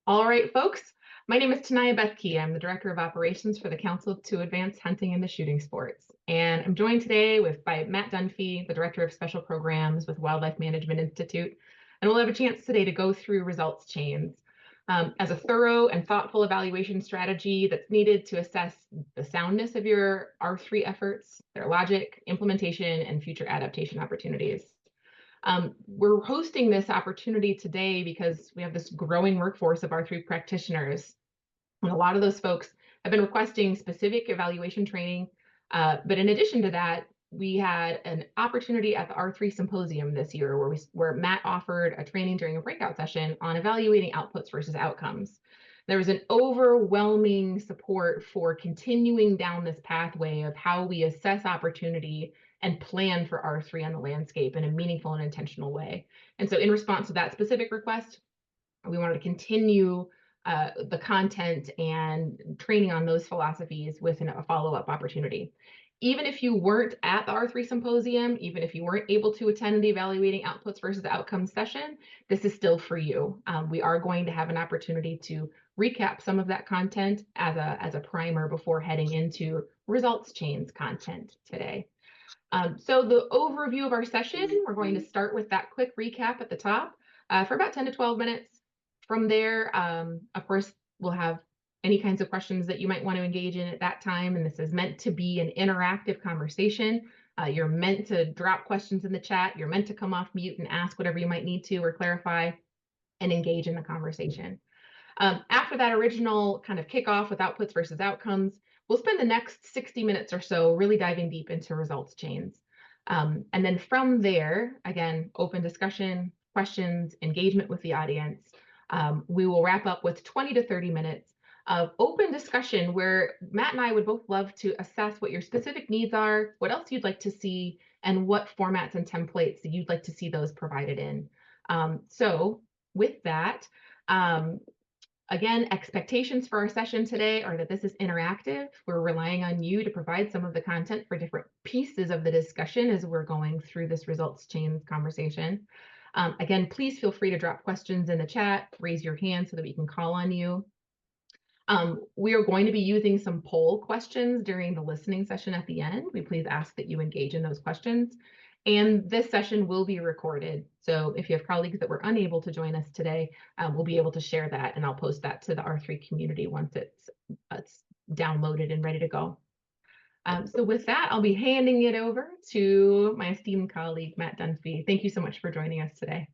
All right, folks. My name is Taniya Bethke. I'm the Director of Operations for the Council to Advance Hunting and the Shooting Sports. And I'm joined today by Matt Dunfee, the Director of Special Programs with Wildlife Management Institute. And we'll have a chance today to go through results chains as a thorough and thoughtful evaluation strategy that's needed to assess the soundness of your R3 efforts, their logic, implementation, and future adaptation opportunities. We're hosting this opportunity today because we have this growing workforce of R3 practitioners. And a lot of those folks have been requesting specific evaluation training. But in addition to that, we had an opportunity at the R3 Symposium this year where Matt offered a training during a breakout session on evaluating outputs versus outcomes. There was an overwhelming support for continuing down this pathway of how we assess opportunity and plan for R3 on the landscape in a meaningful and intentional way. And so in response to that specific request, we wanted to continue the content and training on those philosophies with a follow-up opportunity. Even if you weren't at the R3 Symposium, even if you weren't able to attend the Evaluating Outputs versus Outcomes session, this is still for you. We are going to have an opportunity to recap some of that content as a primer before heading into results chains content today. So the overview of our session, we're going to start with that quick recap at the top for about 10 to 12 minutes. From there, of course, we'll have any kinds of questions that you might want to engage in at that time. And this is meant to be an interactive conversation. You're meant to drop questions in the chat. You're meant to come off mute and ask whatever you might need to or clarify and engage in the conversation. After that original kind of kickoff with outputs versus outcomes, we'll spend the next 60 minutes or so really diving deep into results chains. And then from there, again, open discussion, questions, engagement with the audience. We will wrap up with 20 to 30 minutes of open discussion where Matt and I would both love to assess what your specific needs are, what else you'd like to see, and what formats and templates that you'd like to see those provided in. So with that, again, expectations for our session today are that this is interactive. We're relying on you to provide some of the content for different pieces of the discussion as we're going through this results chains conversation. Again, please feel free to drop questions in the chat, raise your hand so that we can call on you. We are going to be using some poll questions during the listening session at the end. We please ask that you engage in those questions. And this session will be recorded. So if you have colleagues that were unable to join us today, we'll be able to share that, and I'll post that to the R3 community once it's downloaded and ready to go. So with that, I'll be handing it over to my esteemed colleague, Matt Dunfee. Thank you so much for joining us today.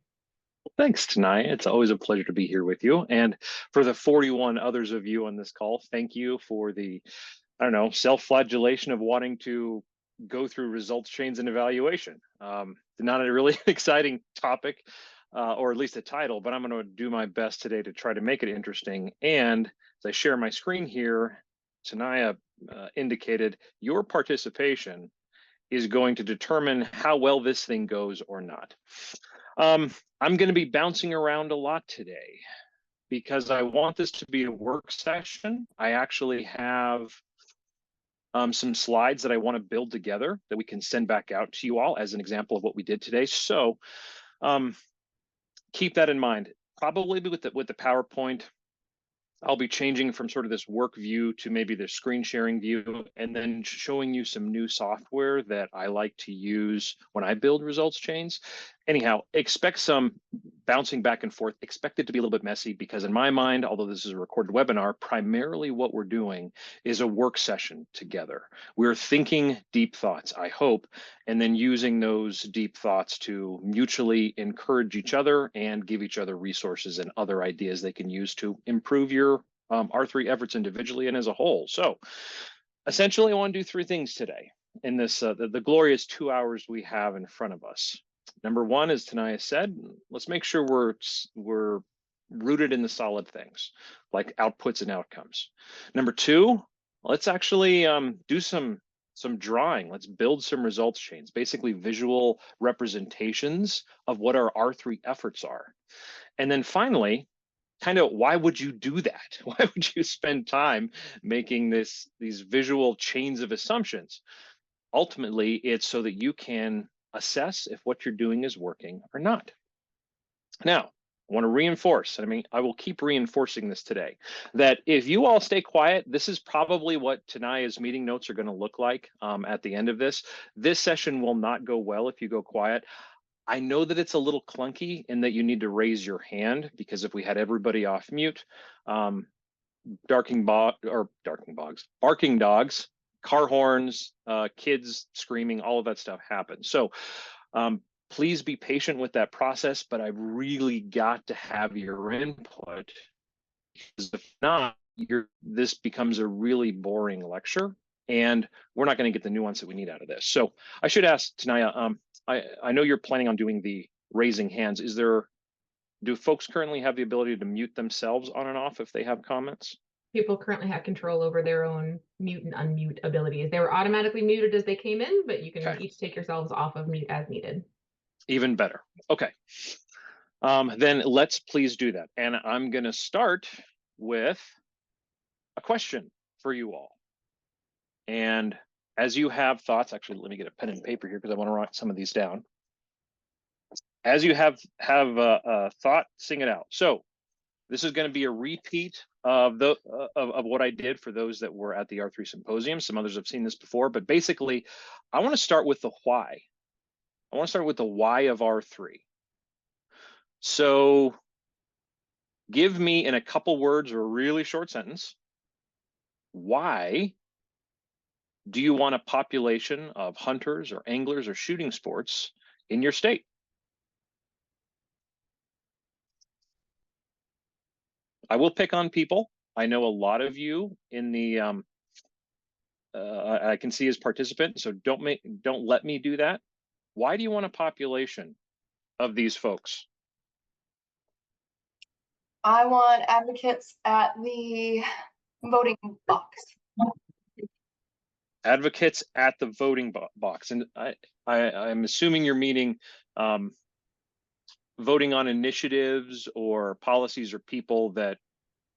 Thanks, Taniya. It's always a pleasure to be here with you. And for the 41 others of you on this call, thank you for the, I don't know, self-flagellation of wanting to go through results chains and evaluation. Not a really exciting topic, or at least a title, but I'm going to do my best today to try to make it interesting. And as I share my screen here, Taniya indicated your participation is going to determine how well this thing goes or not. I'm going to be bouncing around a lot today because I want this to be a work session. I actually have some slides that I want to build together that we can send back out to you all as an example of what we did today. So keep that in mind. Probably with the PowerPoint, I'll be changing from sort of this work view to maybe the screen sharing view, and then showing you some new software that I like to use when I build results chains. Anyhow, expect some bouncing back and forth. Expect it to be a little bit messy because in my mind, although this is a recorded webinar, primarily what we're doing is a work session together. We're thinking deep thoughts, I hope, and then using those deep thoughts to mutually encourage each other and give each other resources and other ideas they can use to improve your R3 efforts individually and as a whole. So essentially, I want to do three things today. in this the glorious 2 hours we have in front of us. Number one, as Taniya said, let's make sure we're rooted in the solid things like outputs and outcomes. Number two, let's actually do some drawing. Let's build some results chains, basically visual representations of what our R3 efforts are. And then finally, kind of why would you do that? Why would you spend time making these visual chains of assumptions? Ultimately, it's so that you can assess if what you're doing is working or not. Now, I want to reinforce, I mean, I will keep reinforcing this today, that if you all stay quiet, this is probably what Taniya's meeting notes are going to look like at the end of this. This session will not go well if you go quiet. I know that it's a little clunky in that you need to raise your hand, because if we had everybody off mute, barking dogs, car horns, kids screaming, all of that stuff happens. So please be patient with that process, but I've really got to have your input, because if not, this becomes a really boring lecture, and we're not going to get the nuance that we need out of this. So I should ask Taniya, I know you're planning on doing the raising hands. Do folks currently have the ability to mute themselves on and off if they have comments? People currently have control over their own mute and unmute abilities. They were automatically muted as they came in, but you can each take yourselves off of mute as needed. Even better. Okay. Then let's please do that. And I'm going to start with a question for you all. And as you have thoughts, actually, let me get a pen and paper here because I want to write some of these down. As you have a thought, sing it out. So this is going to be a repeat of what I did for those that were at the R3 Symposium. Some others have seen this before, but basically, I want to start with the why. I want to start with the why of R3. So give me, in a couple words or a really short sentence, why do you want a population of hunters or anglers or shooting sports in your state? I will pick on people. I know a lot of you in the I can see as participants, so don't let me do that. Why do you want a population of these folks? I want advocates at the voting box. Advocates at the voting box, and I'm assuming you're meaning voting on initiatives or policies or people that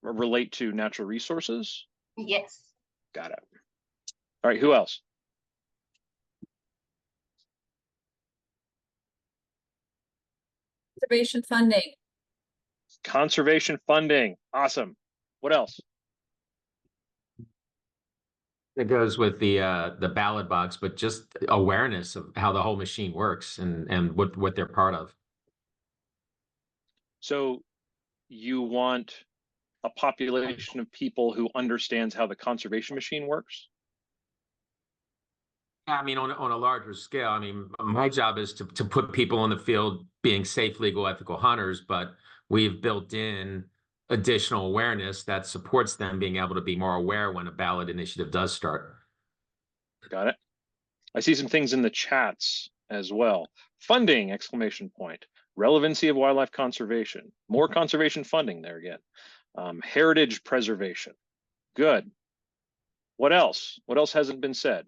relate to natural resources? Yes. Got it. All right, who else? Conservation funding. Conservation funding. Awesome. What else? It goes with the ballot box, but just awareness of how the whole machine works and what they're part of. So you want a population of people who understands how the conservation machine works? I mean, on a larger scale, I mean, my job is to put people in the field being safe, legal, ethical hunters, but we've built in additional awareness that supports them being able to be more aware when a ballot initiative does start. Got it. I see some things in the chats as well. Funding, exclamation point. Relevancy of wildlife conservation. More conservation funding there again. Heritage preservation. Good. What else? What else hasn't been said?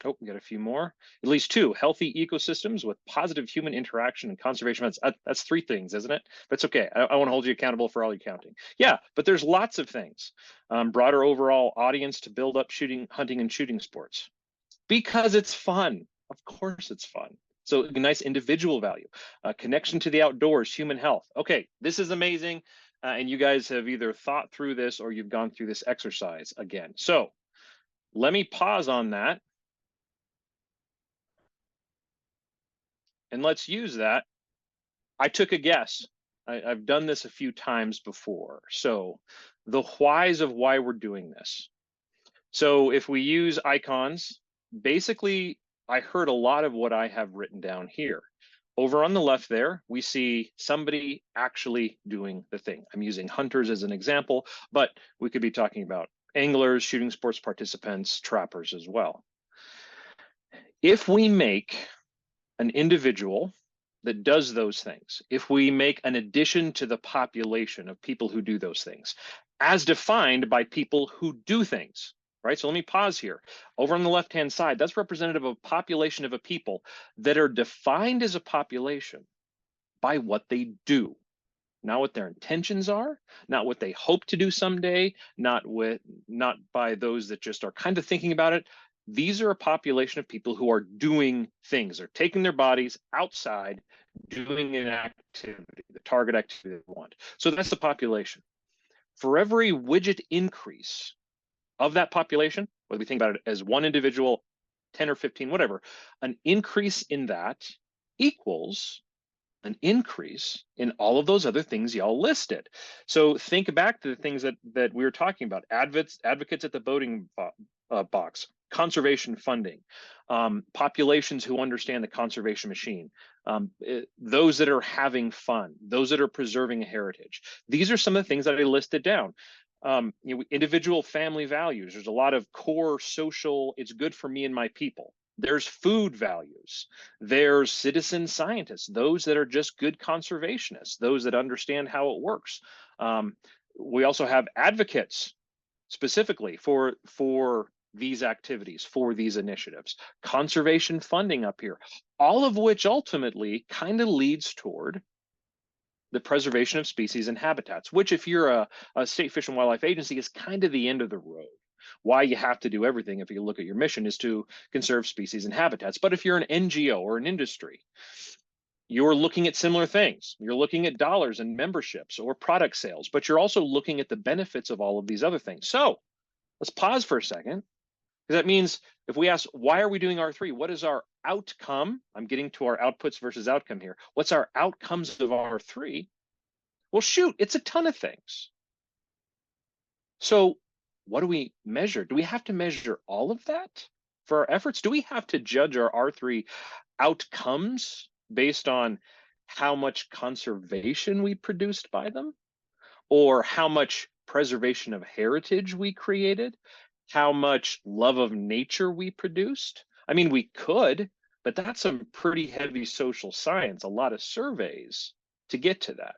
Oh, we got a few more. At least two. Healthy ecosystems with positive human interaction and conservation events. That's three things, isn't it? That's okay. I want to hold you accountable for all your counting. Yeah, but there's lots of things. Broader overall audience to build up hunting and shooting sports. Because it's fun. Of course it's fun. So a nice individual value. Connection to the outdoors, human health. Okay, this is amazing. And you guys have either thought through this or you've gone through this exercise again. So let me pause on that. And let's use that. I took a guess. I've done this a few times before. So the whys of why we're doing this. So if we use icons, basically, I heard a lot of what I have written down here. Over on the left there, we see somebody actually doing the thing. I'm using hunters as an example, but we could be talking about anglers, shooting sports participants, trappers as well. If we make an individual that does those things, if we make an addition to the population of people who do those things, as defined by people who do things, right? So let me pause here. Over on the left-hand side, that's representative of a population of a people that are defined as a population by what they do, not what their intentions are, not what they hope to do someday, not by those that just are kind of thinking about it. These are a population of people who are doing things. They're taking their bodies outside, doing an activity, the target activity they want. So that's the population. For every widget increase of that population, whether we think about it as one individual, 10 or 15, whatever, an increase in that equals an increase in all of those other things y'all listed. So think back to the things that we were talking about: advocates at the voting box, conservation funding, populations who understand the conservation machine, those that are having fun, those that are preserving a heritage. These are some of the things that I listed down. Individual family values. There's a lot of core social, it's good for me and my people. There's food values. There's citizen scientists, those that are just good conservationists, those that understand how it works. We also have advocates specifically for these activities, for these initiatives. Conservation funding up here, all of which ultimately kind of leads toward the preservation of species and habitats, which if you're a state fish and wildlife agency is kind of the end of the road. Why you have to do everything, if you look at your mission, is to conserve species and habitats. But if you're an NGO or an industry, you're looking at similar things. You're looking at dollars and memberships or product sales, but you're also looking at the benefits of all of these other things. So let's pause for a second, because that means if we ask, why are we doing R3? What is our outcome? I'm getting to our outputs versus outcome here. What's our outcomes of R3? Well, shoot, it's a ton of things. So what do we measure? Do we have to measure all of that for our efforts? Do we have to judge our R3 outcomes based on how much conservation we produced by them, or how much preservation of heritage we created, how much love of nature we produced? I mean, we could, but that's some pretty heavy social science, a lot of surveys to get to that.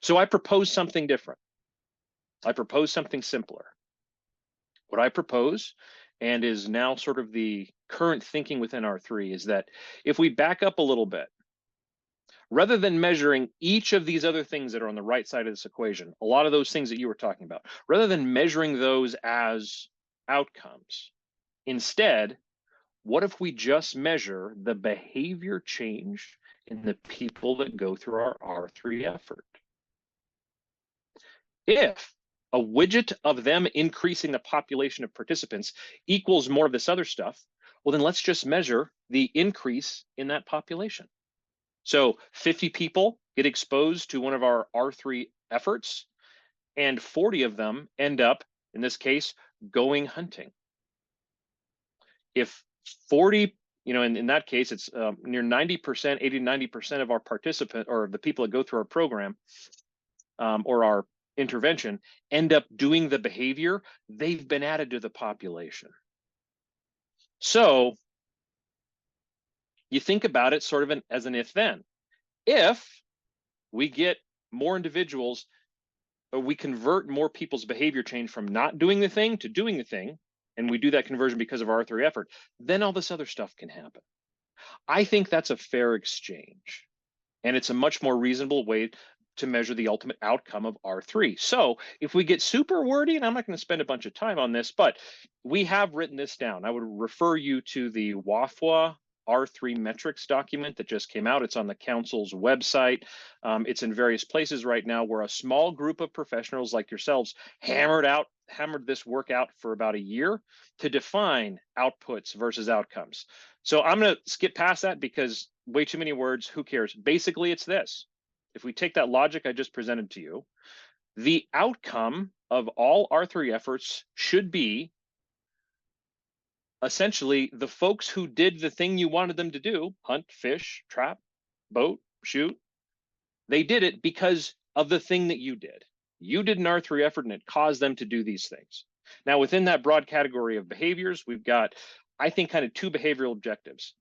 So I propose something different. I propose something simpler. What I propose, and is now sort of the current thinking within R3, is that if we back up a little bit, rather than measuring each of these other things that are on the right side of this equation, a lot of those things that you were talking about, rather than measuring those as outcomes, instead, what if we just measure the behavior change in the people that go through our R3 effort? If a widget of them increasing the population of participants equals more of this other stuff, well, then let's just measure the increase in that population. So 50 people get exposed to one of our R3 efforts, and 40 of them end up, in this case, going hunting. If 40, in that case, it's near 90%, 80 to 90% of our participant, or the people that go through our program or our intervention, end up doing the behavior, they've been added to the population. So you think about it sort of as an if-then. If we get more individuals, or we convert more people's behavior change from not doing the thing to doing the thing, and we do that conversion because of our R3 effort, then all this other stuff can happen. I think that's a fair exchange, and it's a much more reasonable way to measure the ultimate outcome of R3. So if we get super wordy, and I'm not going to spend a bunch of time on this, but we have written this down. I would refer you to the WAFWA R3 metrics document that just came out. It's on the council's website. It's in various places right now, where a small group of professionals like yourselves hammered this work out for about a year to define outputs versus outcomes. So I'm going to skip past that because way too many words. Who cares? Basically, it's this. If we take that logic I just presented to you, the outcome of all R3 efforts should be essentially the folks who did the thing you wanted them to do, hunt, fish, trap, boat, shoot, they did it because of the thing that you did. You did an R3 effort and it caused them to do these things. Now, within that broad category of behaviors, we've got, I think, kind of two behavioral objectives.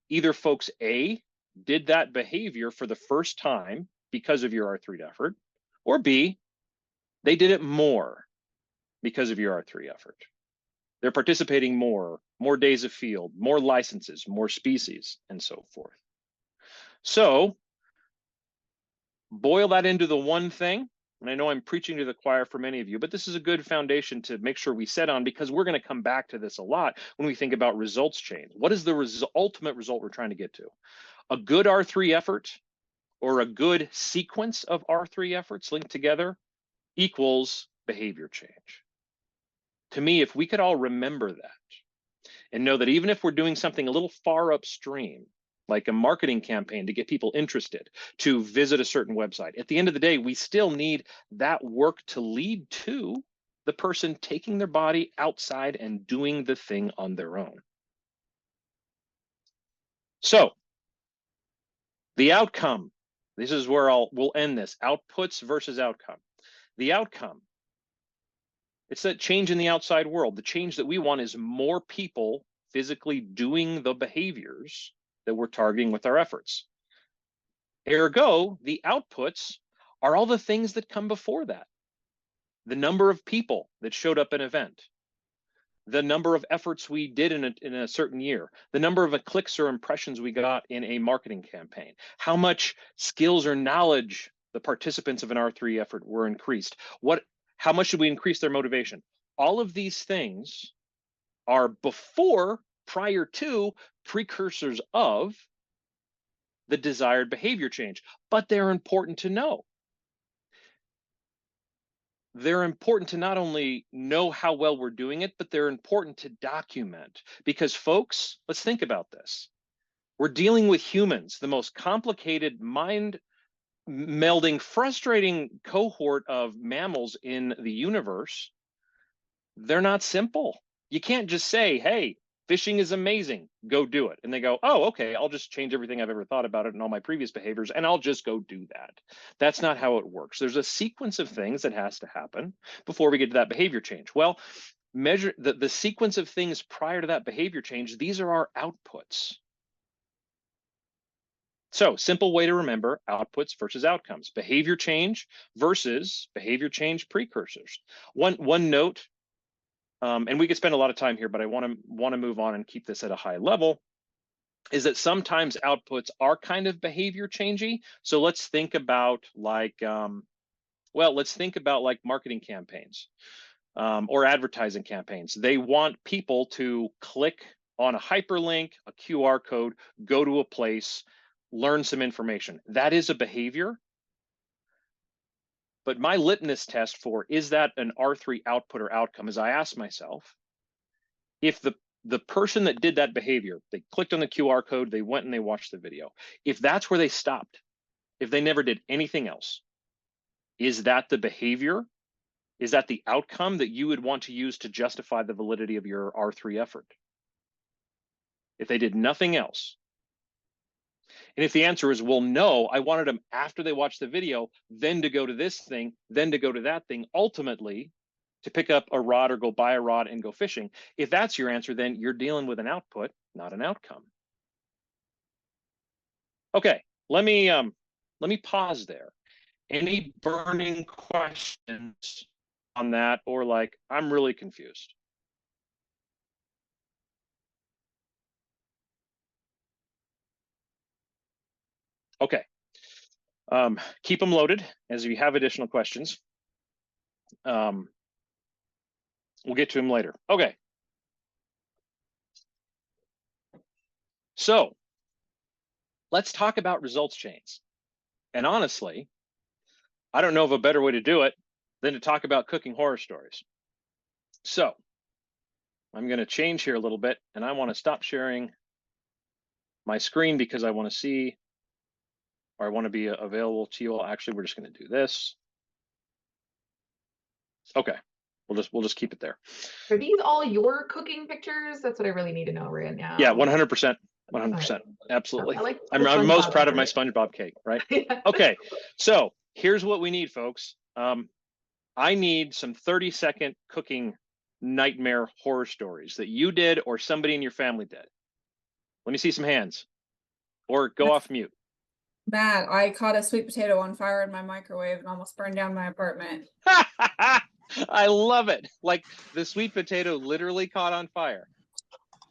Either folks A, did that behavior for the first time because of your R3 effort, or B, they did it more because of your R3 effort. They're participating more days of field, more licenses, more species, and so forth. So boil that into the one thing, and I know I'm preaching to the choir for many of you, but this is a good foundation to make sure we set on, because we're going to come back to this a lot when we think about results change. What is the ultimate result we're trying to get to? A good R3 effort or a good sequence of R3 efforts linked together equals behavior change. To me, if we could all remember that and know that even if we're doing something a little far upstream, like a marketing campaign to get people interested to visit a certain website, at the end of the day, we still need that work to lead to the person taking their body outside and doing the thing on their own. So the outcome, this is where we'll end this, outputs versus outcome. The outcome, it's that change in the outside world. The change that we want is more people physically doing the behaviors that we're targeting with our efforts. Ergo, the outputs are all the things that come before that. The number of people that showed up at an event, the number of efforts we did in a certain year, the number of clicks or impressions we got in a marketing campaign, how much skills or knowledge the participants of an R3 effort were increased, how much should we increase their motivation? All of these things are prior to, precursors of the desired behavior change, but they're important to know. They're important to not only know how well we're doing it, but they're important to document. Because folks, let's think about this. We're dealing with humans, the most complicated, mind melding, frustrating cohort of mammals in the universe. They're not simple. You can't just say, hey, fishing is amazing, go do it. And they go, oh, okay, I'll just change everything I've ever thought about it and all my previous behaviors, and I'll just go do that. That's not how it works. There's a sequence of things that has to happen before we get to that behavior change. Well, measure the sequence of things prior to that behavior change. These are our outputs. So simple way to remember outputs versus outcomes, behavior change versus behavior change precursors. One note, and we could spend a lot of time here, but I want to move on and keep this at a high level, is that sometimes outputs are kind of behavior changey. So let's think about like, let's think about like marketing campaigns or advertising campaigns. They want people to click on a hyperlink, a QR code, go to a place, learn some information. That is a behavior. But my litmus test for, is that an R3 output or outcome, is I ask myself, if the person that did that behavior, they clicked on the QR code, they went and they watched the video, if that's where they stopped, if they never did anything else, is that the behavior? Is that the outcome that you would want to use to justify the validity of your R3 effort? If they did nothing else. And if the answer is, well, no, I wanted them after they watched the video, then to go to this thing, then to go to that thing, ultimately to pick up a rod or go buy a rod and go fishing. If that's your answer, then you're dealing with an output, not an outcome. Okay, let me pause there. Any burning questions on that, or like, I'm really confused? Okay, keep them loaded as you have additional questions. We'll get to them later. Okay. So let's talk about results chains. And honestly, I don't know of a better way to do it than to talk about cooking horror stories. So I'm going to change here a little bit, and I want to stop sharing my screen because I want to see, or I want to be available to you all. Actually, we're just going to do this. Okay. We'll just keep it there. Are these all your cooking pictures? That's what I really need to know right now. Yeah, 100%. 100%. Absolutely. I like I'm the most SpongeBob proud of my effort. SpongeBob cake, right? Yeah. Okay, so here's what we need, folks. I need some 30-second cooking nightmare horror stories that you did or somebody in your family did. Let me see some hands. Or go off mute. Matt, I caught a sweet potato on fire in my microwave and almost burned down my apartment. I love it. Like the sweet potato literally caught on fire.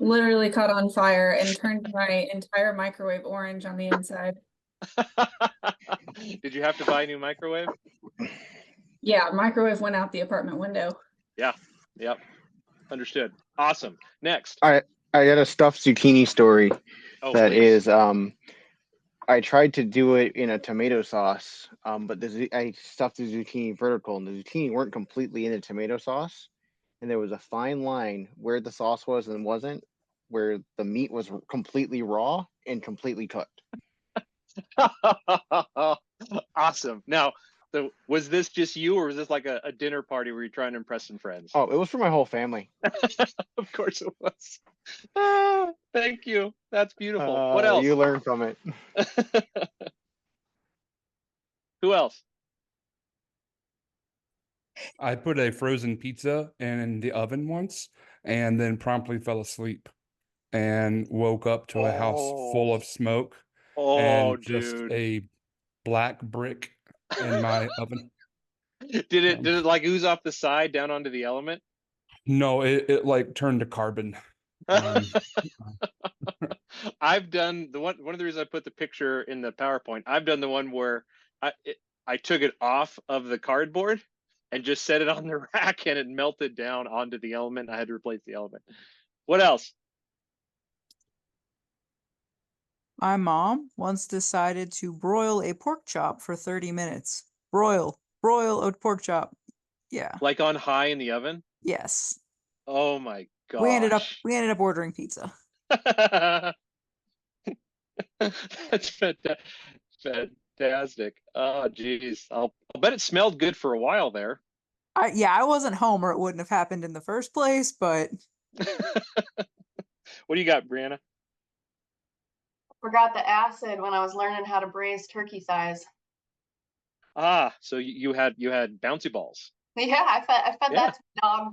Literally caught on fire and turned my entire microwave orange on the inside. Did you have to buy a new microwave? Yeah, microwave went out the apartment window. Yeah. Yep. Understood. Awesome. Next. I got a stuffed zucchini story Oh, that please. is I tried to do it in a tomato sauce, but I stuffed the zucchini vertical, and the zucchini weren't completely in the tomato sauce, and there was a fine line where the sauce was and wasn't, where the meat was completely raw and completely cooked. Awesome. Now, was this just you, or was this like a dinner party where you're trying to impress some friends? Oh, it was for my whole family. Of course it was. Thank you. That's beautiful. What else? You learn from it. Who else? I put a frozen pizza in the oven once and then promptly fell asleep and woke up to a house full of smoke Oh, and just dude. a black brick in my oven. Did it like ooze off the side down onto the element? No, it like turned to carbon. I've done the one of the reasons I put the picture in the PowerPoint. I've done the one where I took it off of the cardboard and just set it on the rack, and it melted down onto the element. I had to replace the element. What else? My mom once decided to broil a pork chop for 30 minutes. Broil a pork chop. Yeah. Like on high in the oven? Yes. Oh my gosh. We ended up ordering pizza. That's fantastic. Oh geez. I'll bet it smelled good for a while there. I wasn't home or it wouldn't have happened in the first place, but What do you got, Brianna? Forgot the acid when I was learning how to braise turkey thighs. Ah, so you had bouncy balls. Yeah, I fed that to my dog.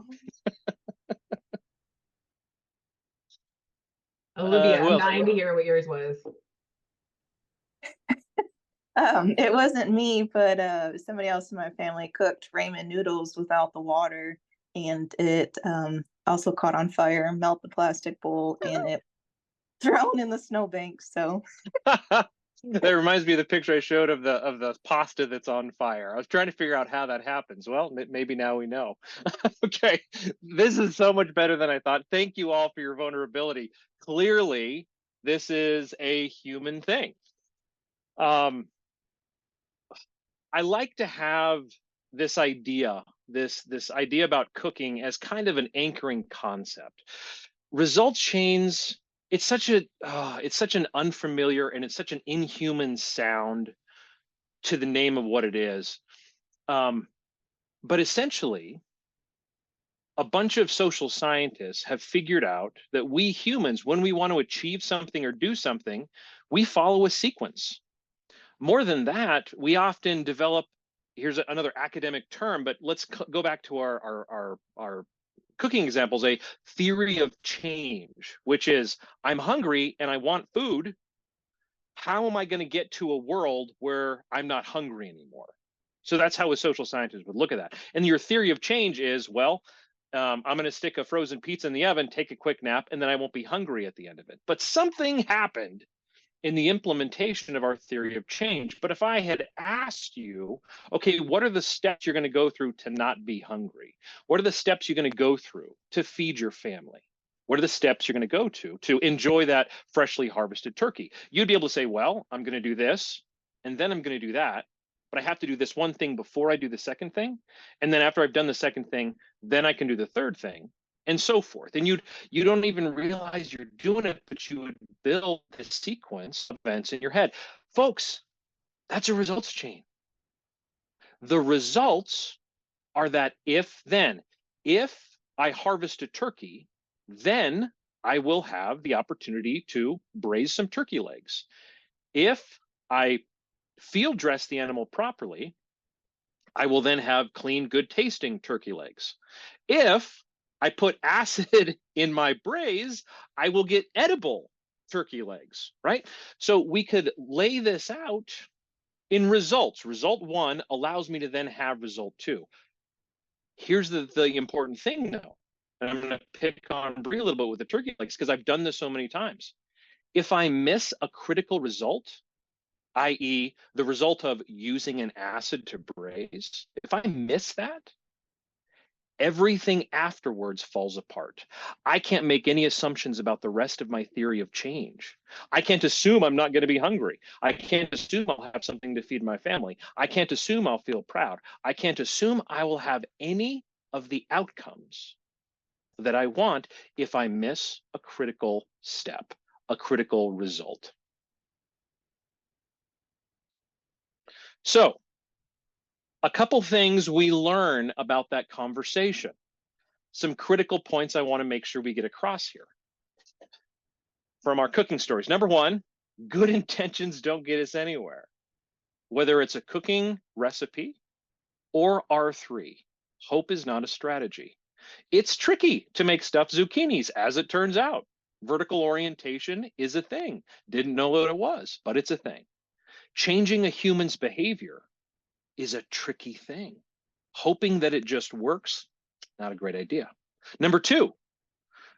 Olivia, who I'm else? dying to hear what yours was. It wasn't me, but somebody else in my family cooked ramen noodles without the water, and it also caught on fire, melt the plastic bowl, and it thrown in the snowbank. So That reminds me of the picture I showed of the pasta that's on fire. I was trying to figure out how that happens. Well, maybe now we know. Okay, this is so much better than I thought. Thank you all for your vulnerability. Clearly, this is a human thing. I like to have this idea about cooking as kind of an anchoring concept. Results chains, it's such an unfamiliar and it's such an inhuman sound to the name of what it is. But essentially, a bunch of social scientists have figured out that we humans, when we want to achieve something or do something, we follow a sequence. More than that, we often develop, here's another academic term, but let's go back to our cooking examples, a theory of change, which is I'm hungry and I want food. How am I going to get to a world where I'm not hungry anymore? So that's how a social scientist would look at that. And your theory of change is, well, I'm going to stick a frozen pizza in the oven, take a quick nap, and then I won't be hungry at the end of it. But something happened in the implementation of our theory of change. But if I had asked you, okay, what are the steps you're going to go through to not be hungry? What are the steps you're going to go through to feed your family? What are the steps you're going to go to enjoy that freshly harvested turkey? You'd be able to say, well, I'm going to do this, and then I'm going to do that, but I have to do this one thing before I do the second thing. And then after I've done the second thing, then I can do the third thing, and so forth. And you don't even realize you're doing it, but you would build this sequence of events in your head. Folks, that's a results chain. The results are that if then. If I harvest a turkey, then I will have the opportunity to braise some turkey legs. If I field dress the animal properly, I will then have clean, good tasting turkey legs. If I put acid in my braise, I will get edible turkey legs, right? So we could lay this out in results. Result 1 allows me to then have result 2. Here's the important thing though, and I'm going to pick on Brie a little bit with the turkey legs because I've done this so many times. If I miss a critical result, i.e. the result of using an acid to braise, if I miss that, everything afterwards falls apart. I can't make any assumptions about the rest of my theory of change. I can't assume I'm not going to be hungry. I can't assume I'll have something to feed my family. I can't assume I'll feel proud. I can't assume I will have any of the outcomes that I want if I miss a critical step, a critical result. So, a couple things we learn about that conversation. Some critical points I want to make sure we get across here from our cooking stories. Number 1, good intentions don't get us anywhere. Whether it's a cooking recipe or R3, hope is not a strategy. It's tricky to make stuffed zucchinis, as it turns out. Vertical orientation is a thing. Didn't know what it was, but it's a thing. Changing a human's behavior is a tricky thing. Hoping that it just works, not a great idea. Number 2,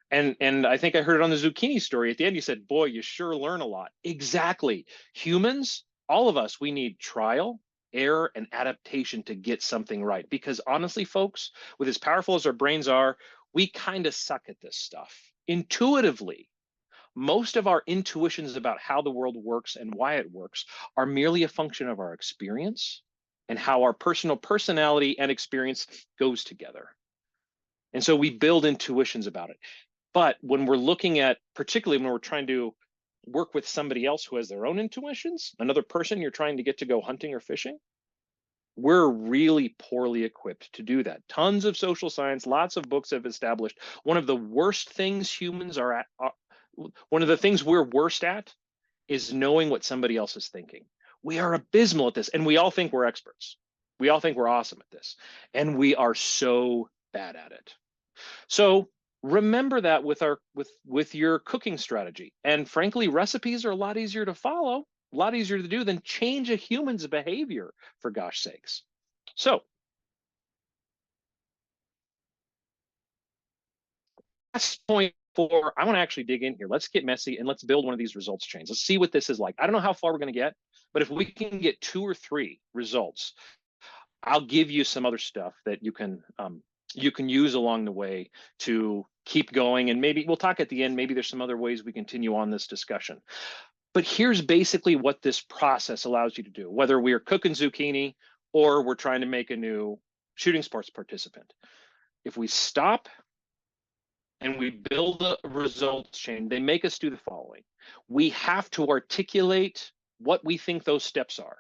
and I think I heard it on the zucchini story at the end, you said, boy, you sure learn a lot. Exactly. Humans, all of us, we need trial, error, and adaptation to get something right. Because honestly, folks, with as powerful as our brains are, we kind of suck at this stuff. Intuitively, most of our intuitions about how the world works and why it works are merely a function of our experience and how our personal personality and experience goes together. And so we build intuitions about it. But when we're looking at, particularly when we're trying to work with somebody else who has their own intuitions, another person you're trying to get to go hunting or fishing, we're really poorly equipped to do that. Tons of social science, lots of books have established one of the worst things humans are at, one of the things we're worst at is knowing what somebody else is thinking. We are abysmal at this, and we all think we're experts. We all think we're awesome at this, and we are so bad at it. So remember that with your cooking strategy. And frankly, recipes are a lot easier to follow, a lot easier to do than change a human's behavior, for gosh sakes. So last point 4, I want to actually dig in here. Let's get messy and let's build one of these results chains. Let's see what this is like. I don't know how far we're going to get, but if we can get 2 or 3 results, I'll give you some other stuff that you can use along the way to keep going. And maybe we'll talk at the end, maybe there's some other ways we continue on this discussion. But here's basically what this process allows you to do, whether we're cooking zucchini or we're trying to make a new shooting sports participant. If we stop and we build a results chain, they make us do the following. We have to articulate what we think those steps are.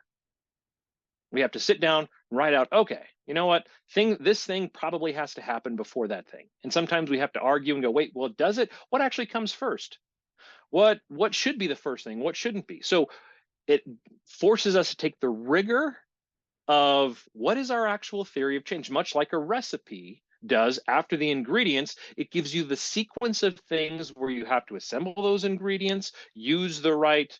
We have to sit down, write out, okay, you know what, this thing probably has to happen before that thing. And sometimes we have to argue and go, wait, well, does it? What actually comes first? What should be the first thing? What shouldn't be? So it forces us to take the rigor of what is our actual theory of change, much like a recipe does. After the ingredients, it gives you the sequence of things where you have to assemble those ingredients, use the right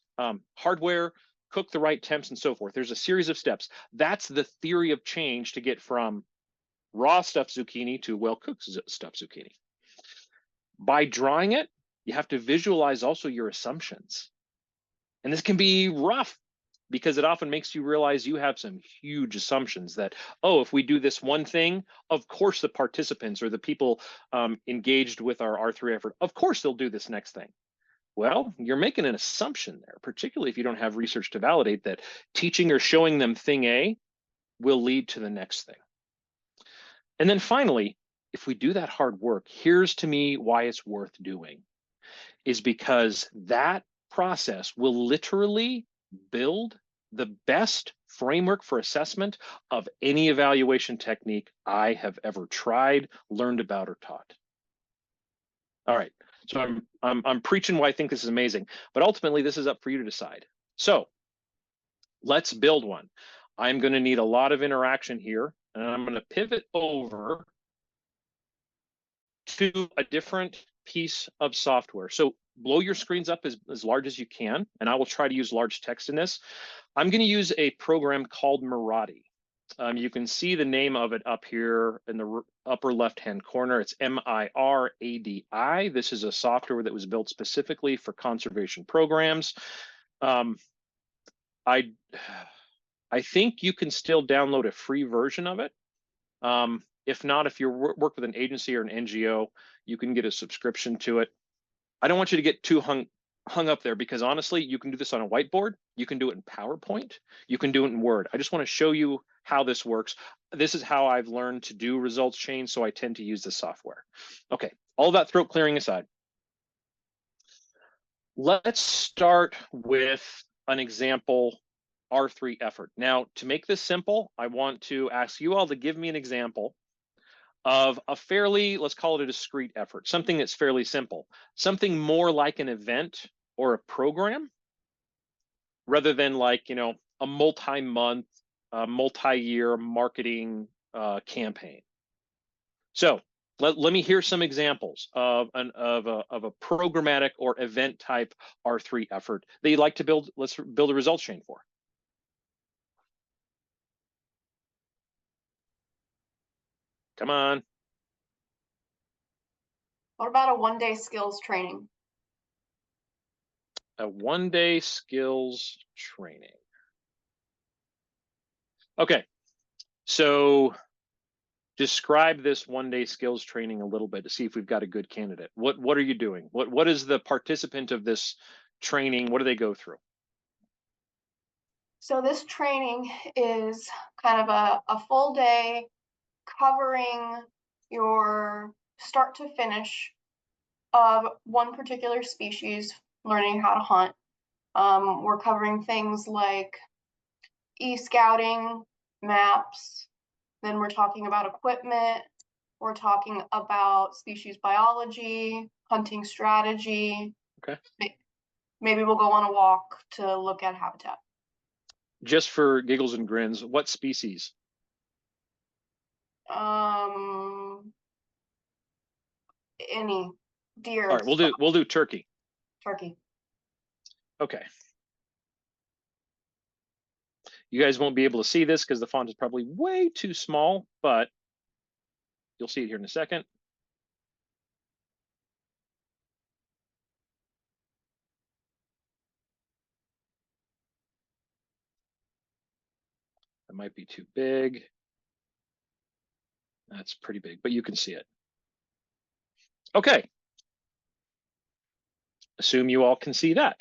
hardware, cook the right temps, and so forth. There's a series of steps. That's the theory of change to get from raw stuffed zucchini to well-cooked stuffed zucchini. By drawing it, you have to visualize also your assumptions. And this can be rough because it often makes you realize you have some huge assumptions that, oh, if we do this one thing, of course the participants or the people engaged with our R3 effort, of course they'll do this next thing. Well, you're making an assumption there, particularly if you don't have research to validate that teaching or showing them thing A will lead to the next thing. And then finally, if we do that hard work, here's to me why it's worth doing, is because that process will literally build the best framework for assessment of any evaluation technique I have ever tried, learned about, or taught. All right, so I'm preaching why I think this is amazing, but ultimately this is up for you to decide. So let's build one. I'm going to need a lot of interaction here, and I'm going to pivot over to a different piece of software. So blow your screens up as large as you can, and I will try to use large text in this. I'm going to use a program called Mirati. You can see the name of it up here in the upper left-hand corner. It's M-I-R-A-D-I. This is a software that was built specifically for conservation programs. I think you can still download a free version of it. If not, if you work with an agency or an NGO, you can get a subscription to it. I don't want you to get too hung up there, because honestly, you can do this on a whiteboard. You can do it in PowerPoint. You can do it in Word. I just want to show you how this works. This is how I've learned to do results chains, so I tend to use this software. Okay, all that throat clearing aside, let's start with an example R3 effort. Now, to make this simple, I want to ask you all to give me an example of a fairly, let's call it a discrete effort, something that's fairly simple, something more like an event or a program, rather than like, you know, a multi-month, multi-year marketing campaign. So let me hear some examples of a programmatic or event type R3 effort that you'd like to build. Let's build a results chain for. Come on. What about a one-day skills training? A one-day skills training. Okay, so describe this one-day skills training a little bit to see if we've got a good candidate. What are you doing? What is the participant of this training? What do they go through? So this training is kind of a full day covering your start to finish of one particular species, learning how to hunt. We're covering things like e-scouting, maps, then we're talking about equipment, we're talking about species biology, hunting strategy. Okay. Maybe we'll go on a walk to look at habitat. Just for giggles and grins, what species? Any deer. All right, we'll do turkey. Turkey. Okay. You guys won't be able to see this because the font is probably way too small, but you'll see it here in a second. It might be too big. That's pretty big, but you can see it. Okay. Assume you all can see that.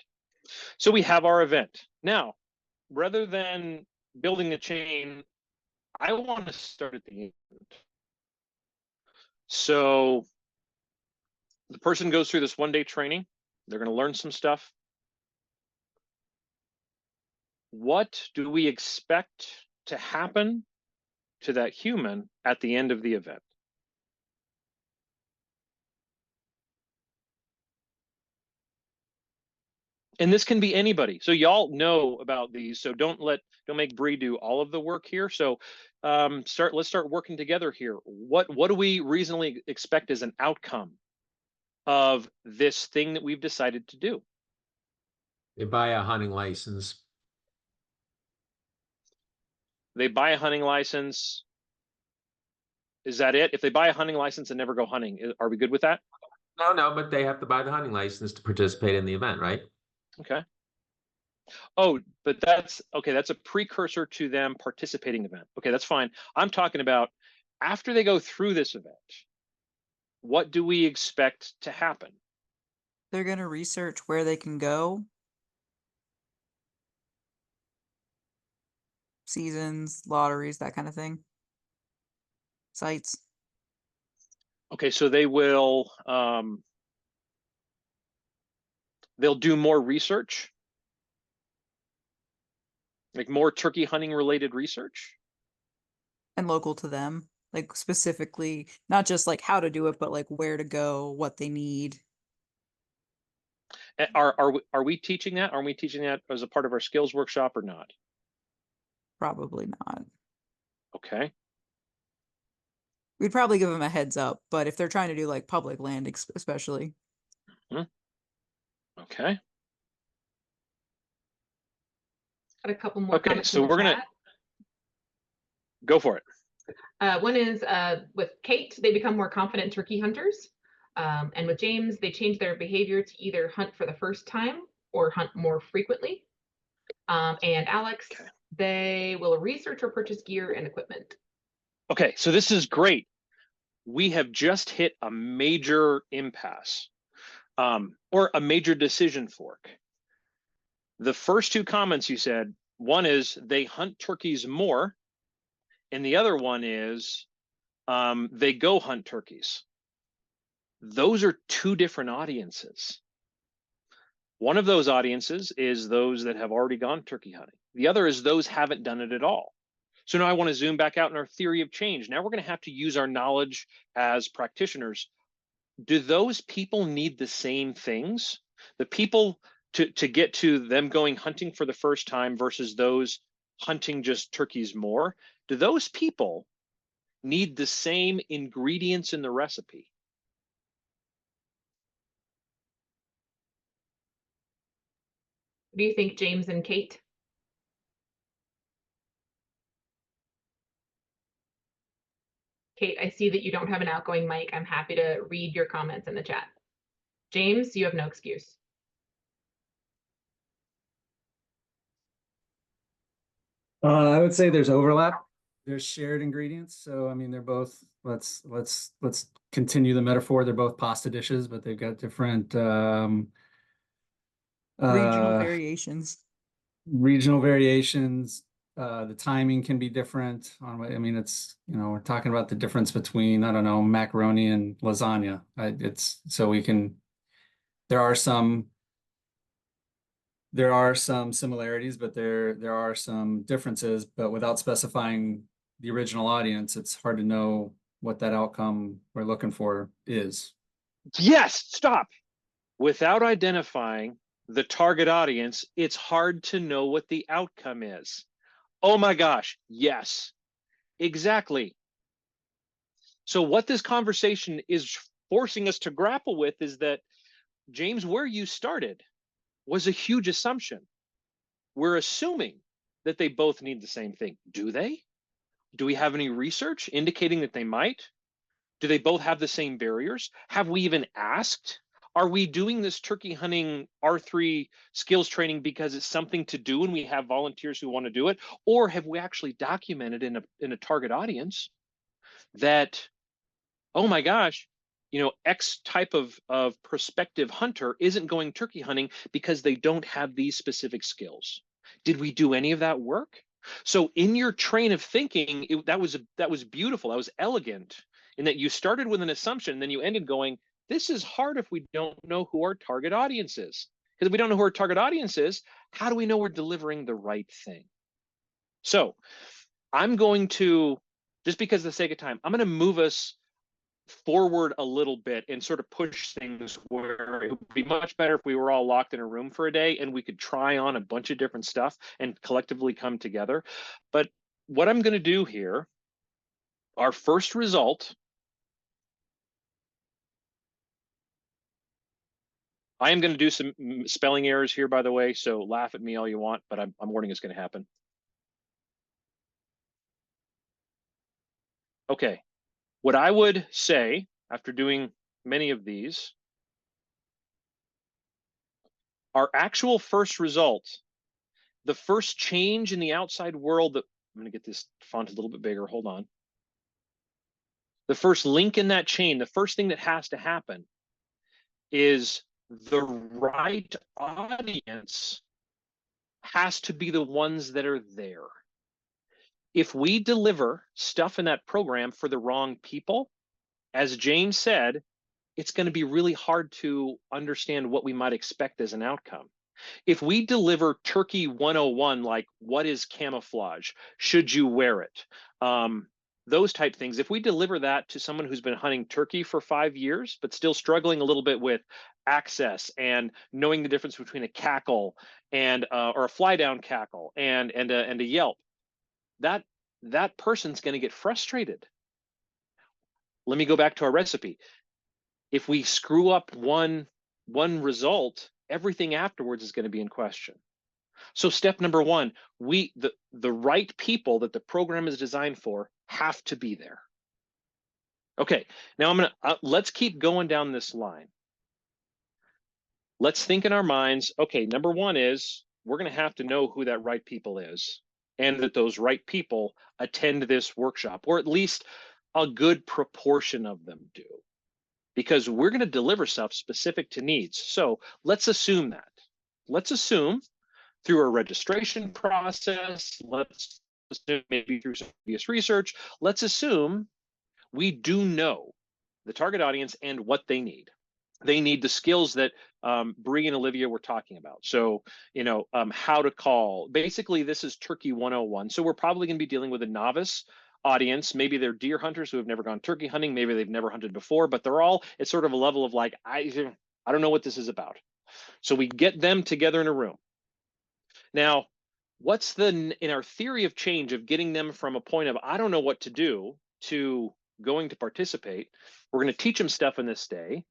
So we have our event. Now, rather than building a chain, I want to start at the end. So the person goes through this one-day training. They're going to learn some stuff. What do we expect to happen to that human at the end of the event? And this can be anybody. So y'all know about these. So don't make Bree do all of the work here. So let's start working together here. What do we reasonably expect as an outcome of this thing that we've decided to do? They buy a hunting license. They buy a hunting license. Is that it? If they buy a hunting license and never go hunting, are we good with that? No, but they have to buy the hunting license to participate in the event, right? Okay. Oh, but that's okay. That's a precursor to them participating event. Okay, that's fine. I'm talking about after they go through this event, what do we expect to happen? They're going to research where they can go. Seasons, lotteries, that kind of thing. Sites. Okay, so they will they'll do more research. Like more turkey hunting related research? And local to them, like specifically, not just like how to do it, but like where to go, what they need. Are we teaching that? Are we teaching that as a part of our skills workshop or not? Probably not. Okay. We'd probably give them a heads up, but if they're trying to do like public land, especially. Okay. Got a couple more Okay, comments so in the we're gonna chat. go for it. One is with Kate, they become more confident turkey hunters. And with James, they change their behavior to either hunt for the first time or hunt more frequently. And Alex, Okay. they will research or purchase gear and equipment. Okay, so this is great. We have just hit a major impasse, or a major decision fork. The first two comments you said, one is they hunt turkeys more, and the other one is they go hunt turkeys. Those are two different audiences. One of those audiences is those that have already gone turkey hunting. The other is those haven't done it at all. So now I want to zoom back out in our theory of change. Now we're going to have to use our knowledge as practitioners. Do those people need the same things? The people to get to them going hunting for the first time versus those hunting just turkeys more, do those people need the same ingredients in the recipe? What do you think, James and Kate? Kate, I see that you don't have an outgoing mic. I'm happy to read your comments in the chat. James, you have no excuse. I would say there's overlap. There's shared ingredients. So I mean, they're both. Let's continue the metaphor. They're both pasta dishes, but they've got different Regional variations. Regional variations. The timing can be different. I mean, it's, you know, we're talking about the difference between, I don't know, macaroni and lasagna. It's so we can. There are some similarities, but there are some differences, but without specifying the original audience, it's hard to know what that outcome we're looking for is. Yes, stop. Without identifying the target audience, it's hard to know what the outcome is. Oh my gosh, yes, exactly. So what this conversation is forcing us to grapple with is that, James, where you started was a huge assumption. We're assuming that they both need the same thing. Do they? Do we have any research indicating that they might? Do they both have the same barriers? Have we even asked? Are we doing this turkey hunting R3 skills training because it's something to do and we have volunteers who want to do it? Or have we actually documented in a target audience that, oh my gosh, you know, X type of prospective hunter isn't going turkey hunting because they don't have these specific skills? Did we do any of that work? So in your train of thinking, that was beautiful. That was elegant in that you started with an assumption, and then you ended going, this is hard if we don't know who our target audience is. Because if we don't know who our target audience is, how do we know we're delivering the right thing? So I'm going to, just because of the sake of time, I'm going to move us forward a little bit and sort of push things where it would be much better if we were all locked in a room for a day and we could try on a bunch of different stuff and collectively come together. But what I'm going to do here, our first result, I am going to do some spelling errors here, by the way, so laugh at me all you want, but I'm warning it's going to happen. Okay, what I would say after doing many of these, our actual first result, the first change in the outside world that, I'm going to get this font a little bit bigger, hold on. The first link in that chain, the first thing that has to happen is the right audience has to be the ones that are there. If we deliver stuff in that program for the wrong people, as James said, it's going to be really hard to understand what we might expect as an outcome. If we deliver Turkey 101, like what is camouflage? Should you wear it? Those type things. If we deliver that to someone who's been hunting turkey for 5 years, but still struggling a little bit with access and knowing the difference between a cackle and or a fly down cackle and a yelp, that person's going to get frustrated. Let me go back to our recipe. If we screw up one result, everything afterwards is going to be in question. So step number one, the right people that the program is designed for have to be there. Okay, now let's keep going down this line. Let's think in our minds, okay, number one is we're going to have to know who that right people is and that those right people attend this workshop, or at least a good proportion of them do, because we're going to deliver stuff specific to needs. So let's assume that. Let's assume through a registration process, let's assume maybe through some previous research, let's assume we do know the target audience and what they need. They need the skills that Bree and Olivia were talking about. So, how to call. Basically, this is Turkey 101. So we're probably going to be dealing with a novice audience. Maybe they're deer hunters who have never gone turkey hunting. Maybe they've never hunted before, but they're all at sort of a level of like, I don't know what this is about. So we get them together in a room. Now, what's in our theory of change of getting them from a point of I don't know what to do to going to participate? We're going to teach them stuff in this day.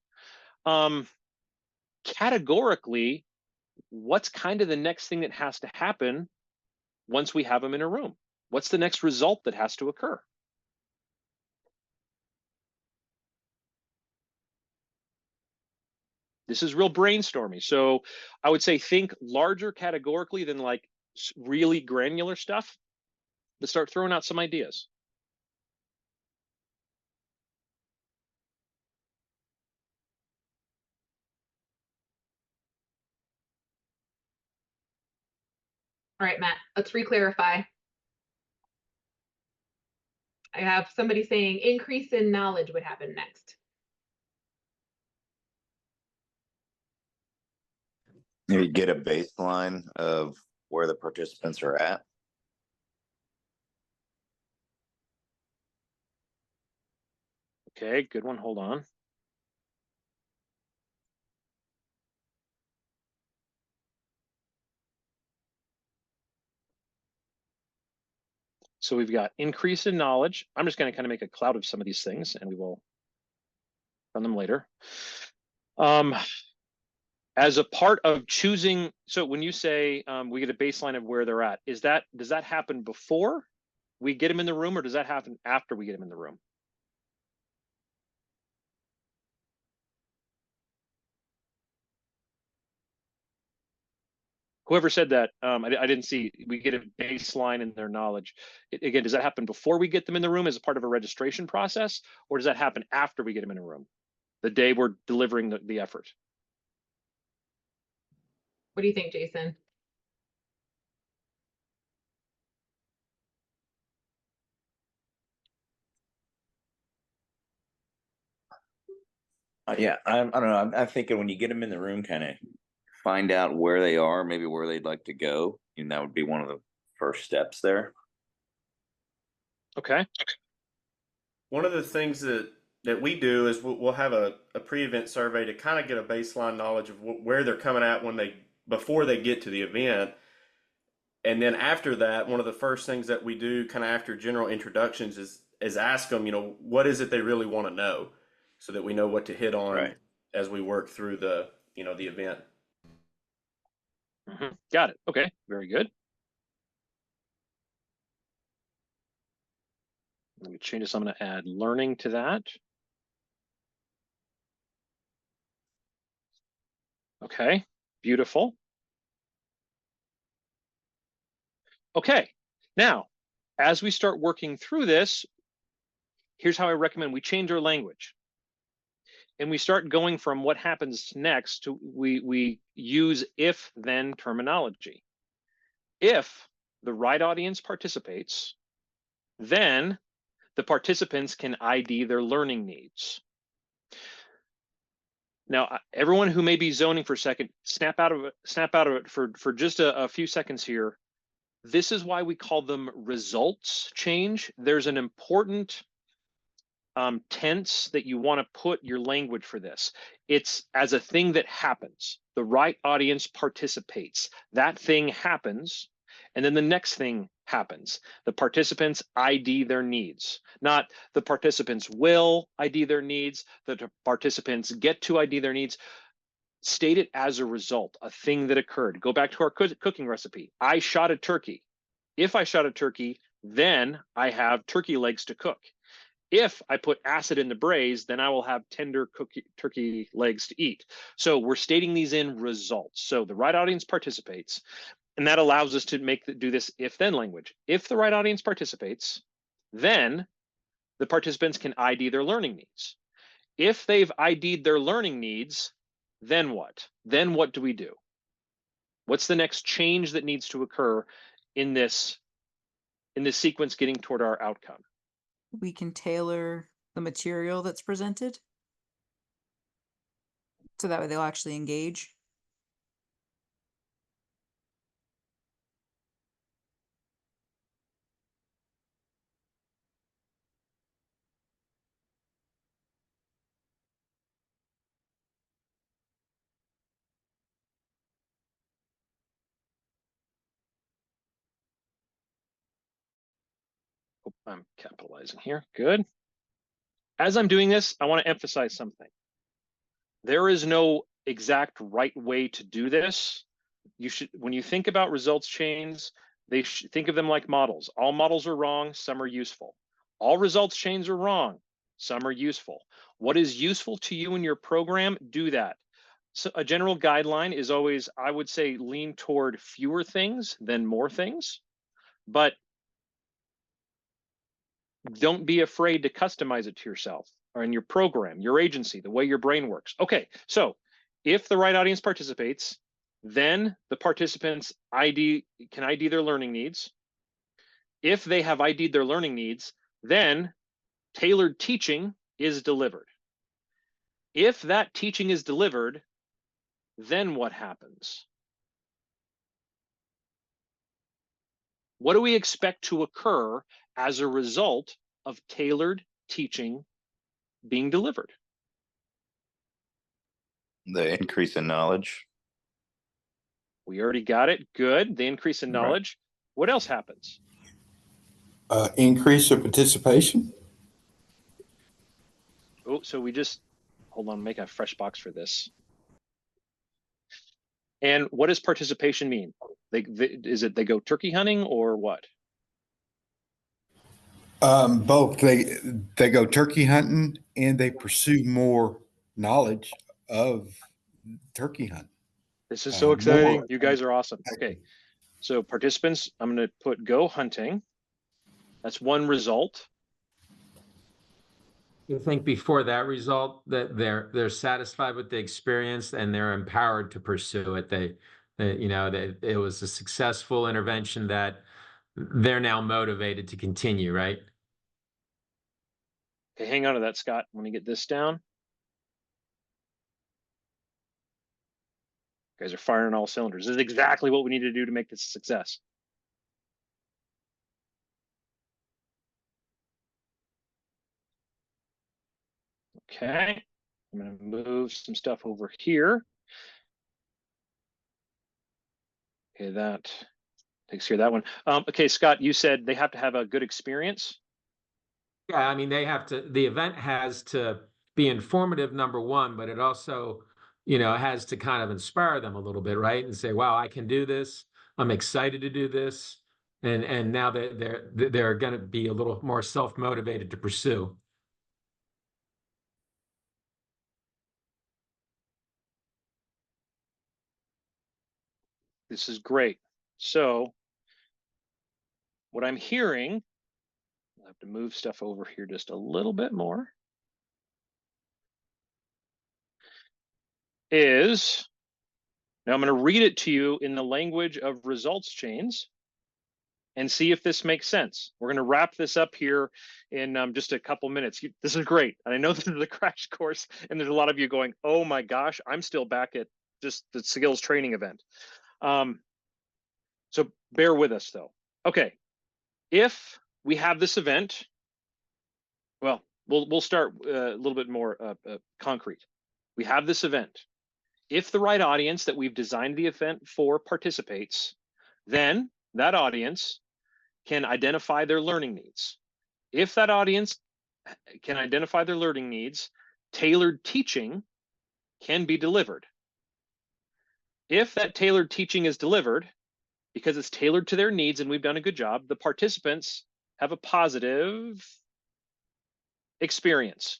Categorically, what's kind of the next thing that has to happen once we have them in a room? What's the next result that has to occur? This is real brainstormy. So I would say think larger categorically than like really granular stuff, but start throwing out some ideas. All right, Matt, let's re-clarify. I have somebody saying increase in knowledge would happen next. Maybe get a baseline of where the participants are at. Okay, good one. Hold on. So we've got increase in knowledge. I'm just going to kind of make a cloud of some of these things and we will run them later. As a part of choosing, so when you say we get a baseline of where they're at, does that happen before we get them in the room, or does that happen after we get them in the room? Whoever said that, I didn't see. We get a baseline in their knowledge. Again, does that happen before we get them in the room as a part of a registration process, or does that happen after we get them in a room, the day we're delivering the effort? What do you think, Jason? Yeah, I don't know. I'm thinking when you get them in the room, kind of find out where they are, maybe where they'd like to go, and that would be one of the first steps there. Okay. One of the things that we do is we'll have a pre-event survey to kind of get a baseline knowledge of where they're coming at before they get to the event. And then after that, one of the first things that we do kind of after general introductions is ask them, what is it they really want to know, so that we know what to hit on as we work through the event. Mm-hmm. Got it. Okay, very good. Let me change this. I'm going to add learning to that. Okay, beautiful. Okay, now, as we start working through this, here's how I recommend we change our language. And we start going from what happens next to we use if-then terminology. If the right audience participates, then the participants can ID their learning needs. Now, everyone who may be zoning for a second, snap out of it for just a few seconds here. This is why we call them results change. There's an important tense that you want to put your language for this. It's as a thing that happens. The right audience participates. That thing happens, and then the next thing happens. The participants ID their needs. Not the participants will ID their needs, the participants get to ID their needs. State it as a result, a thing that occurred. Go back to our cooking recipe. I shot a turkey. If I shot a turkey, then I have turkey legs to cook. If I put acid in the braise, then I will have tender turkey legs to eat. So we're stating these in results. So the right audience participates, and that allows us to do this if-then language. If the right audience participates, then the participants can ID their learning needs. If they've ID'd their learning needs, then what? Then what do we do? What's the next change that needs to occur in this sequence getting toward our outcome? We can tailor the material that's presented so that way they'll actually engage. I'm capitalizing here. Good. As I'm doing this, I want to emphasize something. There is no exact right way to do this. You should, when you think about results chains, they should think of them like models. All models are wrong, some are useful. All results chains are wrong, some are useful. What is useful to you in your program, do that. So a general guideline is always, I would say, lean toward fewer things than more things, but don't be afraid to customize it to yourself or in your program, your agency, the way your brain works. Okay, so if the right audience participates, then the participants can ID their learning needs. If they have ID'd their learning needs, then tailored teaching is delivered. If that teaching is delivered, then what happens? What do we expect to occur as a result of tailored teaching being delivered? The increase in knowledge. We already got it. Good. The increase in knowledge. Right. What else happens? Increase of participation. Oh, so we just, hold on, make a fresh box for this. And what does participation mean? Is it they go turkey hunting or what? Both. They go turkey hunting and they pursue more knowledge of turkey hunting. This is so exciting. You guys are awesome. Okay. So participants, I'm going to put go hunting. That's one result. You think before that result that they're satisfied with the experience and they're empowered to pursue it. It was a successful intervention that they're now motivated to continue, right? Okay, hang on to that, Scott. Let me get this down. You guys are firing all cylinders. This is exactly what we need to do to make this a success. Okay, I'm going to move some stuff over here. Okay, that takes care of that one. Okay, Scott, you said they have to have a good experience. Yeah, I mean, the event has to be informative, number one, but it also, has to kind of inspire them a little bit, right? And say, wow, I can do this. I'm excited to do this. And now they're going to be a little more self-motivated to pursue. This is great. So what I'm hearing, I'll have to move stuff over here just a little bit more, is, now I'm going to read it to you in the language of results chains. and see if this makes sense. We're going to wrap this up here in just a couple minutes. This is great. And I know this is the crash course, and there's a lot of you going, oh my gosh, I'm still back at just the skills training event. So bear with us though. Okay, if we have this event, well, we'll start a little bit more concrete. We have this event. If the right audience that we've designed the event for participates, then that audience can identify their learning needs. If that audience can identify their learning needs, tailored teaching can be delivered. If that tailored teaching is delivered, because it's tailored to their needs and we've done a good job, the participants have a positive experience.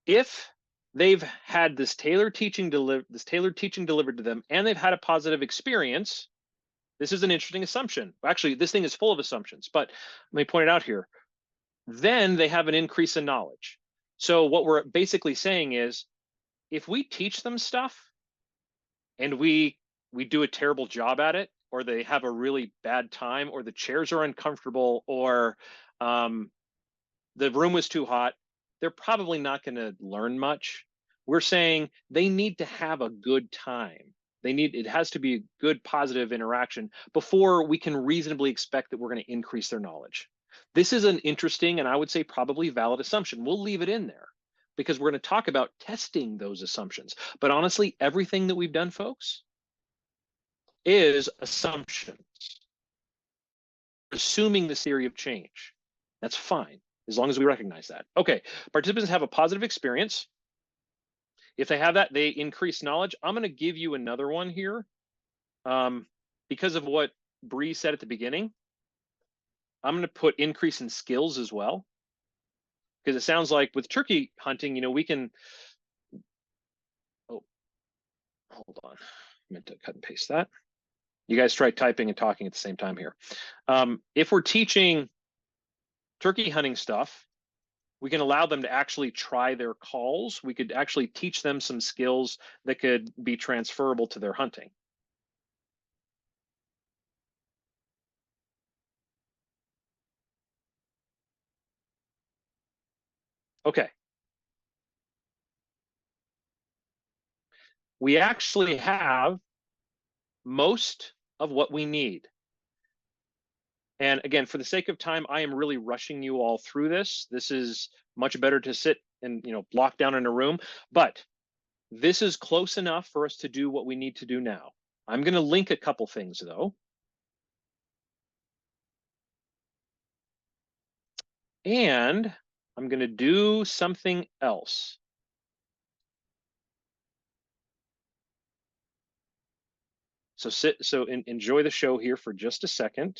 If they've had this tailored teaching delivered to them and they've had a positive experience, this is an interesting assumption. Actually, this thing is full of assumptions, but let me point it out here. Then they have an increase in knowledge. So what we're basically saying is, if we teach them stuff and we do a terrible job at it, or they have a really bad time, or the chairs are uncomfortable, or the room was too hot, they're probably not going to learn much. We're saying they need to have a good time. It has to be a good, positive interaction before we can reasonably expect that we're going to increase their knowledge. This is an interesting, and I would say probably valid assumption. We'll leave it in there because we're going to talk about testing those assumptions. But honestly, everything that we've done, folks, is assumptions. Assuming this theory of change. That's fine, as long as we recognize that. Okay, participants have a positive experience. If they have that, they increase knowledge. I'm going to give you another one here because of what Bree said at the beginning. I'm going to put increase in skills as well, because it sounds like with turkey hunting, you know, we can. Oh, hold on. I meant to cut and paste that. You guys try typing and talking at the same time here. If we're teaching turkey hunting stuff, we can allow them to actually try their calls. We could actually teach them some skills that could be transferable to their hunting. Okay. We actually have most of what we need. And again, for the sake of time, I am really rushing you all through this. This is much better to sit and, you know, block down in a room, but this is close enough for us to do what we need to do now. I'm going to link a couple things though. And I'm going to do something else. So enjoy the show here for just a second.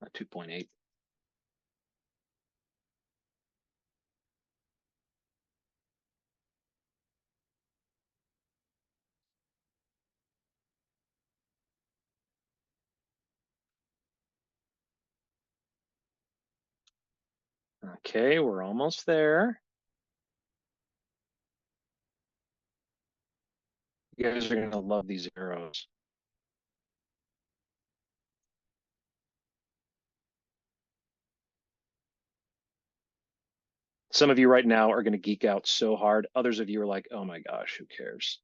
Not 2.8. Okay, we're almost there. You guys are going to love these arrows. Some of you right now are going to geek out so hard. Others of you are like, oh my gosh, who cares?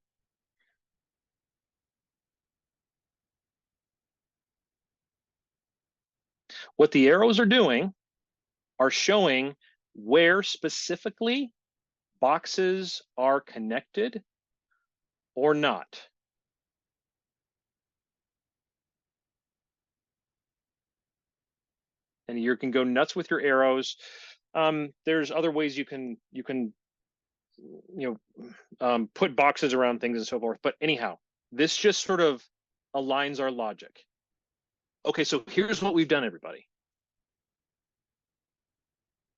What the arrows are doing are showing where specifically boxes are connected or not. And you can go nuts with your arrows. There's other ways you can put boxes around things and so forth. But anyhow, this just sort of aligns our logic. Okay, so here's what we've done, everybody.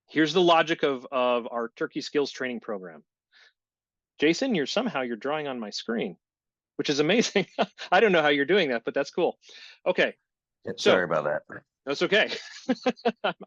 Here's the logic of our turkey skills training program. Jason, you're drawing on my screen, which is amazing. I don't know how you're doing that, but that's cool. Okay. Sorry about that. That's okay.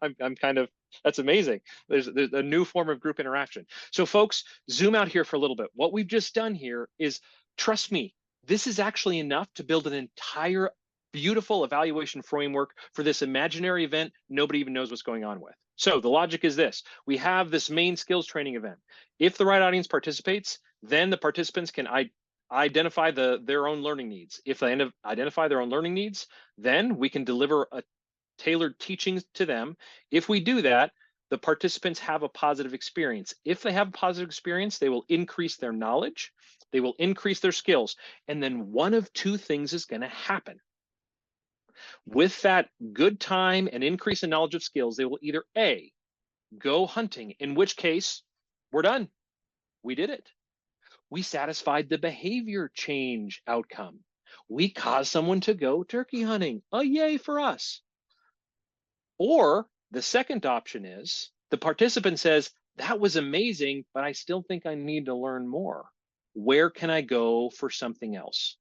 I'm kind of, that's amazing. There's a new form of group interaction. So folks, zoom out here for a little bit. What we've just done here is, trust me, this is actually enough to build an entire beautiful evaluation framework for this imaginary event nobody even knows what's going on with. So the logic is this: we have this main skills training event. If the right audience participates, then the participants can identify their own learning needs. If they identify their own learning needs, then we can deliver a tailored teachings to them. If we do that, the participants have a positive experience. If they have a positive experience, they will increase their knowledge, they will increase their skills, and then one of two things is going to happen. With that good time and increase in knowledge of skills, they will either A, go hunting, in which case we're done. We did it. We satisfied the behavior change outcome. We caused someone to go turkey hunting. A yay for us. Or the second option is the participant says, that was amazing, but I still think I need to learn more. Where can I go for something else?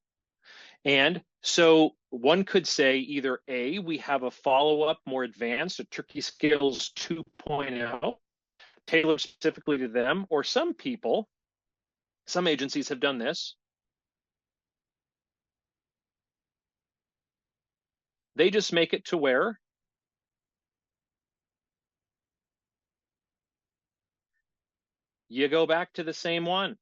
And so one could say either A, we have a follow-up, more advanced, a Turkey Skills 2.0, tailored specifically to them, or some people, some agencies have done this. They just make it to where you go back to the same one.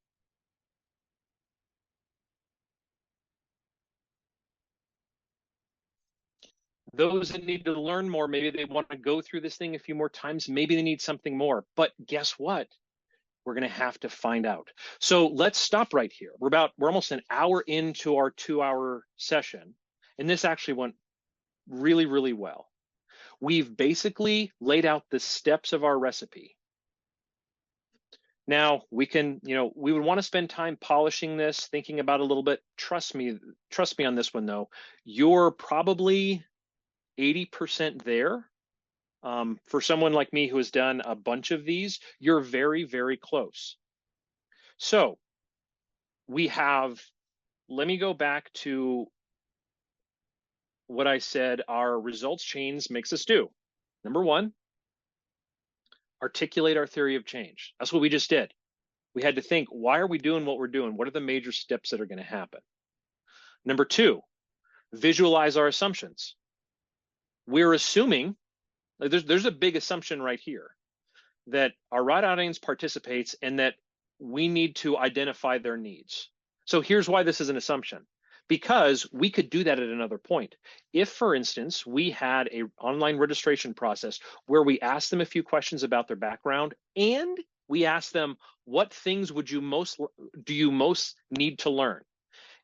Those that need to learn more, maybe they want to go through this thing a few more times. Maybe they need something more. But guess what? We're going to have to find out. So let's stop right here. We're almost an hour into our 2-hour session. And this actually went really, really well. We've basically laid out the steps of our recipe. Now we can, we would want to spend time polishing this, thinking about it a little bit. Trust me on this one though. You're probably 80% there. For someone like me who has done a bunch of these, you're very, very close. So we have, let me go back to what I said our results chains makes us do. Number one, articulate our theory of change. That's what we just did. We had to think, why are we doing what we're doing? What are the major steps that are going to happen? Number two, visualize our assumptions. We're assuming, there's a big assumption right here, that our right audience participates and that we need to identify their needs. So here's why this is an assumption. Because we could do that at another point. If, for instance, we had an online registration process where we asked them a few questions about their background and we asked them, what things do you most need to learn?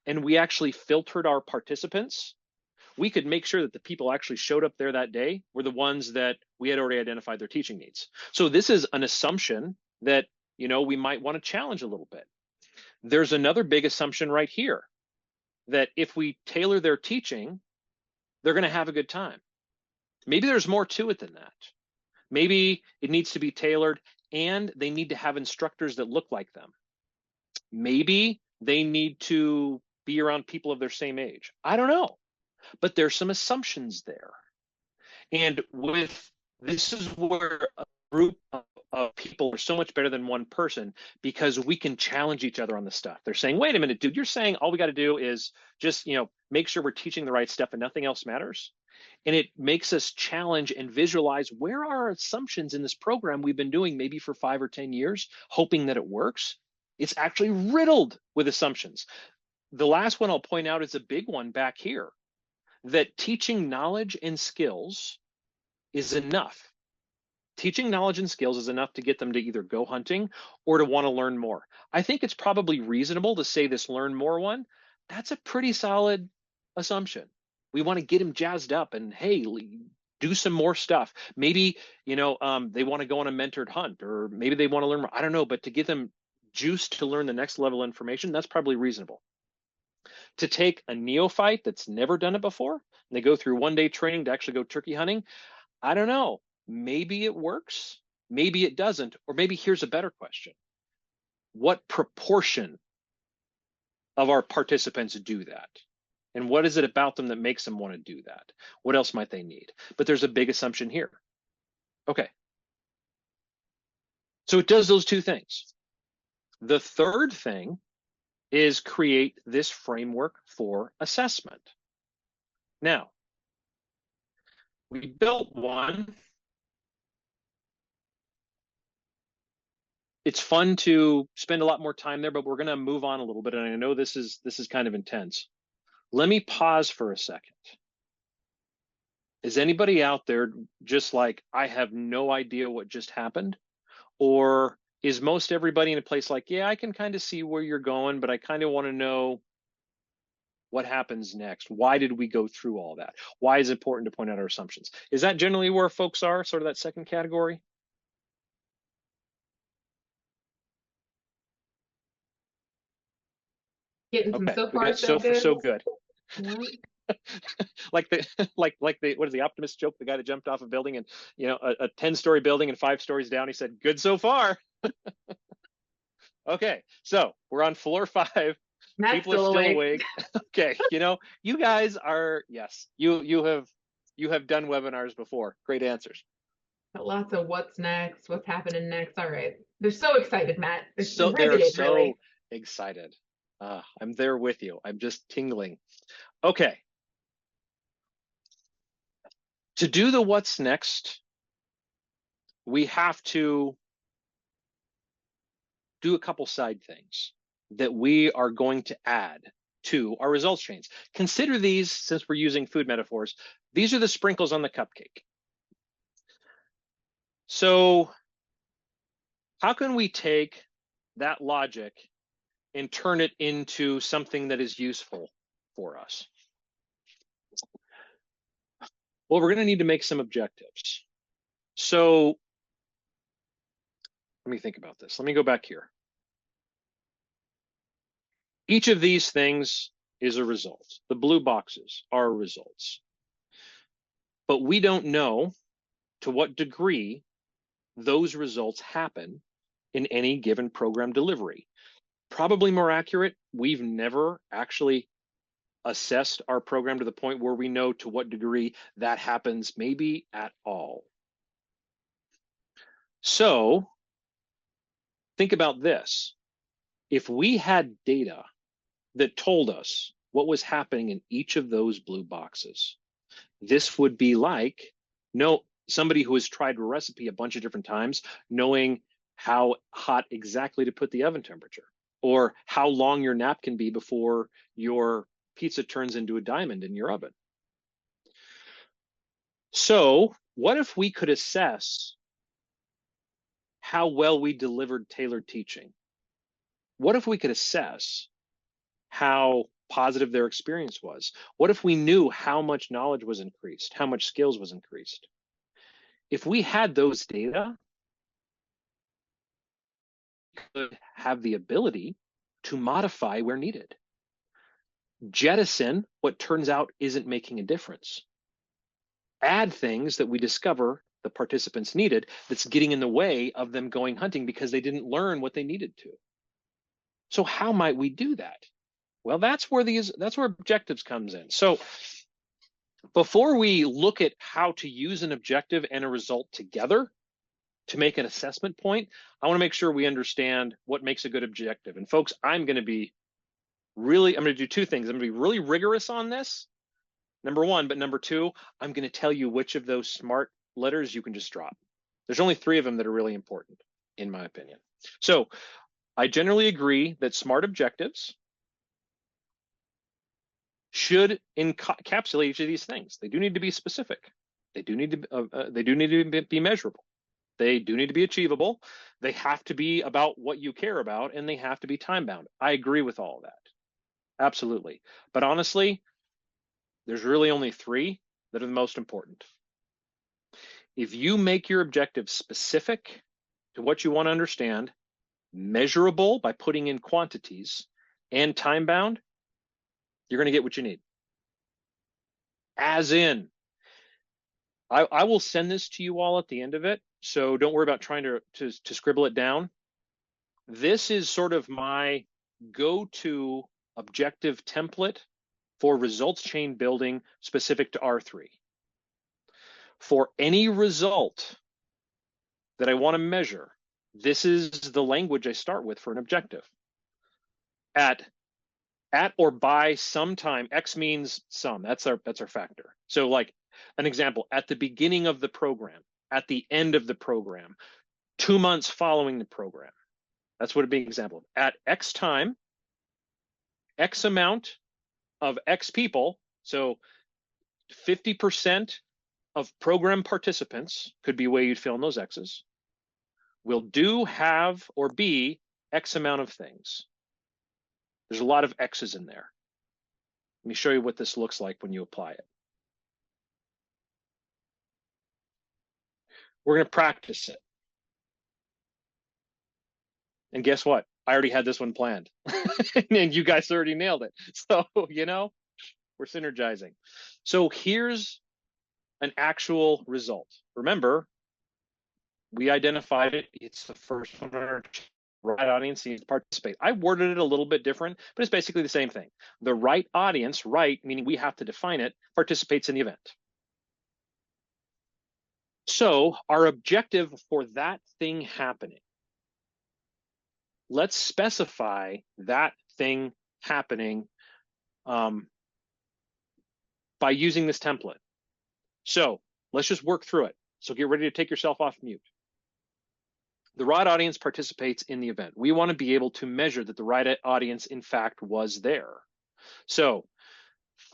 And we actually filtered our participants, we could make sure that the people actually showed up there that day were the ones that we had already identified their teaching needs. So this is an assumption that, we might want to challenge a little bit. There's another big assumption right here, that if we tailor their teaching, they're going to have a good time. Maybe there's more to it than that. Maybe it needs to be tailored and they need to have instructors that look like them. Maybe they need to be around people of their same age. I don't know. But there's some assumptions there. And this is where a group of people are so much better than one person, because we can challenge each other on the stuff. They're saying, wait a minute, dude, you're saying all we got to do is just, make sure we're teaching the right stuff and nothing else matters. And it makes us challenge and visualize where are our assumptions in this program we've been doing maybe for 5 or 10 years, hoping that it works. It's actually riddled with assumptions. The last one I'll point out is a big one back here, that teaching knowledge and skills is enough. Teaching knowledge and skills is enough to get them to either go hunting or to want to learn more. I think it's probably reasonable to say this learn more one. That's a pretty solid assumption. We want to get them jazzed up and, hey, do some more stuff. Maybe, they want to go on a mentored hunt, or maybe they want to learn more. I don't know, but to get them juiced to learn the next level of information, that's probably reasonable. To take a neophyte that's never done it before, and they go through 1-day training to actually go turkey hunting, I don't know. Maybe it works, maybe it doesn't, or maybe here's a better question. What proportion of our participants do that? And what is it about them that makes them want to do that? What else might they need? But there's a big assumption here. Okay. So it does those two things. The third thing is create this framework for assessment. Now, we built one. It's fun to spend a lot more time there, but we're going to move on a little bit. And I know this is kind of intense. Let me pause for a second. Is anybody out there just like, I have no idea what just happened? Or is most everybody in a place like, yeah, I can kind of see where you're going, but I kind of want to know what happens next? Why did we go through all that? Why is it important to point out our assumptions? Is that generally where folks are, sort of that second category? Getting some Okay, so we far got so good. so good. Yeah. like the like the what is the optimist joke? The guy that jumped off a building and a 10-story building and 5 stories down, he said, "Good so far." Okay, so we're on floor 5. Matt's People are still still awake. Okay, you guys are, yes, you have done webinars before. Great answers. Got lots of what's next, what's happening next. All right. They're so excited, Matt. So They're they're riveted, so really. excited. I'm there with you. I'm just tingling. Okay. To do the what's next, we have to do a couple side things that we are going to add to our results chains. Consider these, since we're using food metaphors, these are the sprinkles on the cupcake. So how can we take that logic and turn it into something that is useful for us? Well, we're going to need to make some objectives. So let me think about this. Let me go back here. Each of these things is a result. The blue boxes are results. But we don't know to what degree those results happen in any given program delivery. Probably more accurate, we've never actually assessed our program to the point where we know to what degree that happens, maybe at all. So think about this. If we had data that told us what was happening in each of those blue boxes, this would be like somebody who has tried a recipe a bunch of different times, knowing how hot exactly to put the oven temperature, or how long your nap can be before your pizza turns into a diamond in your oven. So what if we could assess how well we delivered tailored teaching? What if we could assess how positive their experience was? What if we knew how much knowledge was increased, how much skills was increased? If we had those data, we could have the ability to modify where needed. Jettison what turns out isn't making a difference. Add things that we discover the participants needed that's getting in the way of them going hunting because they didn't learn what they needed to. So how might we do that? Well, that's where objectives comes in. So before we look at how to use an objective and a result together to make an assessment point, I want to make sure we understand what makes a good objective. And folks, I'm going to do 2 things. I'm going to be really rigorous on this, number 1, but number 2, I'm going to tell you which of those SMART letters you can just drop. There's only 3 of them that are really important, in my opinion. So I generally agree that SMART objectives should encapsulate each of these things. They do need to be specific. They do need to be measurable. They do need to be achievable. They have to be about what you care about, and they have to be time bound. I agree with all of that. Absolutely. But honestly, there's really only 3 that are the most important. If you make your objective specific to what you want to understand, measurable by putting in quantities, and time bound, you're going to get what you need. As in, I will send this to you all at the end of it, so don't worry about trying to scribble it down. This is sort of my go-to objective template for results chain building specific to R3. For any result that I want to measure, this is the language I start with for an objective. At or by some time, X means some, that's our factor. So like an example, at the beginning of the program, at the end of the program, 2 months following the program. That's what a big example. At X time, X amount of X people, so 50% of program participants could be a way you'd fill in those X's, will do, have, or be X amount of things. There's a lot of X's in there. Let me show you what this looks like when you apply it. We're going to practice it. And guess what? I already had this one planned. And you guys already nailed it. So, you know, we're synergizing. So here's an actual result. Remember, we identified it. It's the first one on our right audience needs to participate. I worded it a little bit different, but it's basically the same thing. The right audience, right, meaning we have to define it, participates in the event. So our objective for that thing happening, let's specify that thing happening by using this template. So let's just work through it. So get ready to take yourself off mute. The right audience participates in the event. We want to be able to measure that the right audience, in fact, was there. So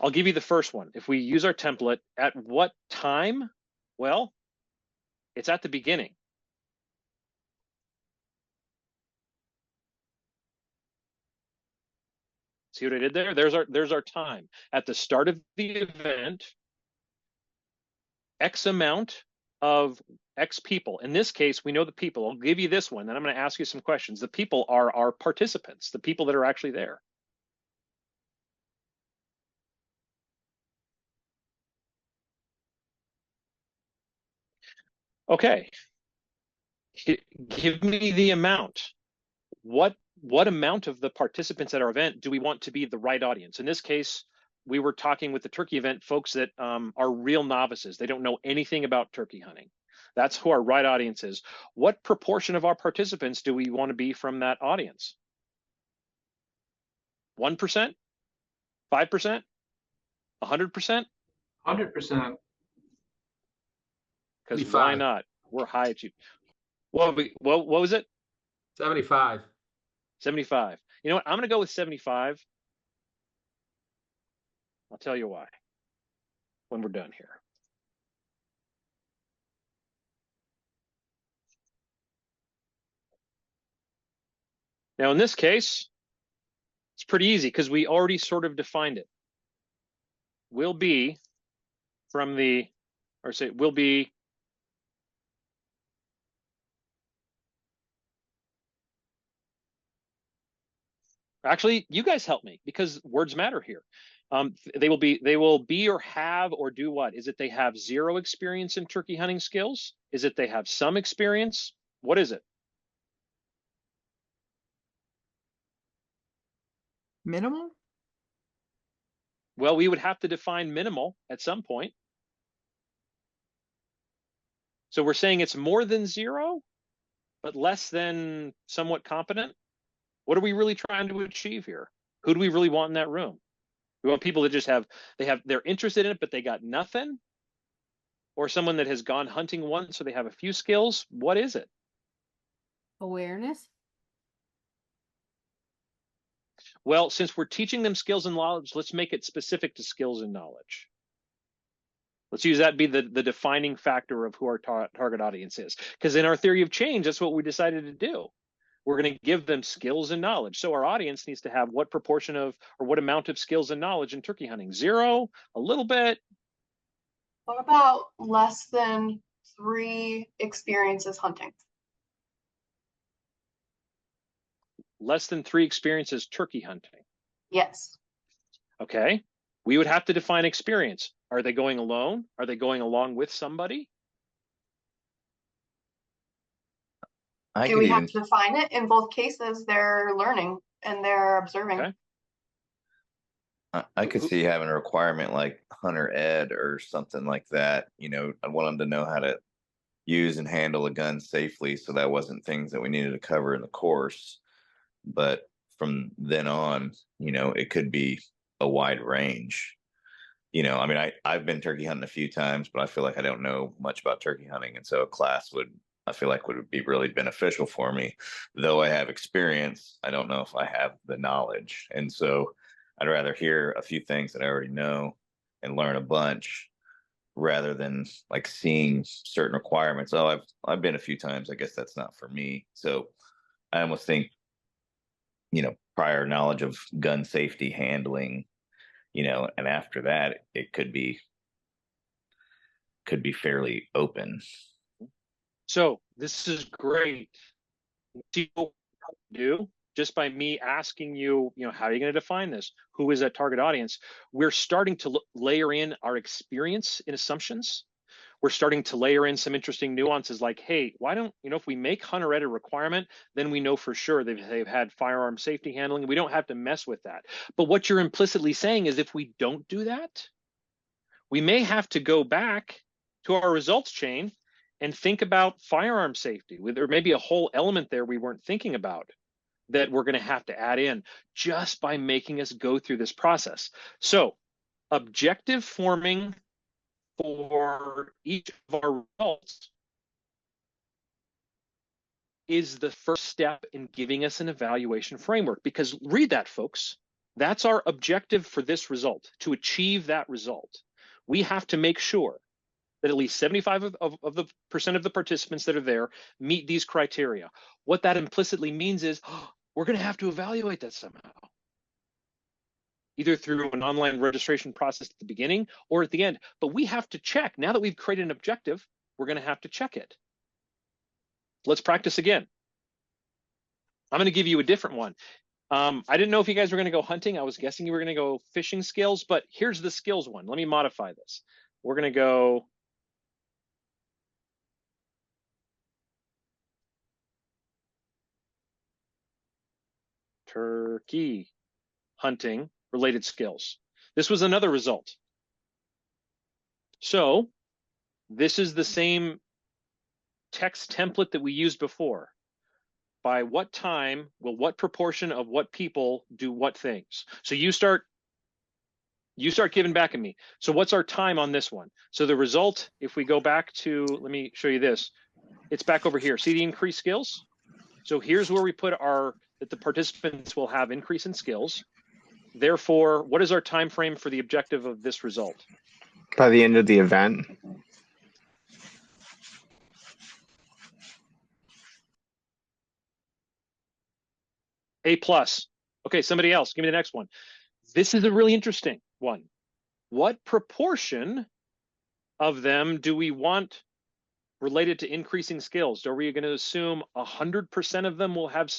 I'll give you the first one. If we use our template, at what time? Well, it's at the beginning. See what I did there? There's our time. At the start of the event, X amount of X people. In this case, we know the people. I'll give you this one, then I'm going to ask you some questions. The people are our participants, the people that are actually there. Okay. Give me the amount. What amount of the participants at our event do we want to be the right audience? In this case, we were talking with the turkey event folks that are real novices. They don't know anything about turkey hunting. That's who our right audience is. What proportion of our participants do we want to be from that audience? 1%? 5%? 100%? 100%. Because why not? We're high achievers. What was it? 75. 75. You know what? I'm going to go with 75. I'll tell you why when we're done here. Now, in this case, it's pretty easy because we already sort of defined it. Will be from the, or say, will be actually, you guys help me because words matter here. They will be or have or do what? Is it they have zero experience in turkey hunting skills? Is it they have some experience? What is it? Minimal? Well, we would have to define minimal at some point. So we're saying it's more than zero, but less than somewhat competent. What are we really trying to achieve here? Who do we really want in that room? We want people that just they're interested in it, but they got nothing? Or someone that has gone hunting once, so they have a few skills? What is it? Awareness? Well, since we're teaching them skills and knowledge, let's make it specific to skills and knowledge. Let's use that be the defining factor of who our target audience is. Because in our theory of change, that's what we decided to do. We're going to give them skills and knowledge. So our audience needs to have what proportion of, or what amount of skills and knowledge in turkey hunting? 0, a little bit. What about less than 3 experiences hunting? Less than 3 experiences turkey hunting. Yes. Okay. We would have to define experience. Are they going alone? Are they going along with somebody? Do we have to define it? In both cases, they're learning and they're observing. Okay. I could see having a requirement like hunter ed or something like that. I want them to know how to use and handle a gun safely. So that wasn't things that we needed to cover in the course. But from then on, it could be a wide range. I mean, I've been turkey hunting a few times, but I feel like I don't know much about turkey hunting. And so a class I feel like would be really beneficial for me. Though I have experience, I don't know if I have the knowledge. And so I'd rather hear a few things that I already know and learn a bunch rather than like seeing certain requirements. Oh, I've been a few times. I guess that's not for me. So I almost think, prior knowledge of gun safety handling, and after that it could be fairly open. So this is great. See what we do just by me asking you, how are you going to define this? Who is that target audience? We're starting to layer in our experience in assumptions. We're starting to layer in some interesting nuances like, hey, why don't, if we make hunter ed a requirement, then we know for sure they've had firearm safety handling. We don't have to mess with that. But what you're implicitly saying is if we don't do that, we may have to go back to our results chain and think about firearm safety. There may be a whole element there we weren't thinking about that we're going to have to add in just by making us go through this process. So objective forming for each of our results is the first step in giving us an evaluation framework, because read that, folks. That's our objective for this result. To achieve that result, we have to make sure that at least 75% of the participants that are there meet these criteria. What that implicitly means is we're going to have to evaluate that somehow, either through an online registration process at the beginning or at the end. But we have to check. Now that we've created an objective, we're going to have to check it. Let's practice again. I'm going to give you a different one. I didn't know if you guys were going to go hunting. I was guessing you were going to go fishing skills, but here's the skills one. Let me modify this. We're going to go turkey hunting related skills. This was another result. So this is the same text template that we used before. By what time will what proportion of what people do what things? So you start giving back at me. So what's our time on this one? So the result, if we go back to, let me show you this. It's back over here. See the increased skills? So here's where we put that the participants will have increase in skills. Therefore, what is our time frame for the objective of this result? By the end of the event. A+. Okay, somebody else, give me the next one. This is a really interesting one. What proportion of them do we want related to increasing skills? Are we going to assume 100% of them will have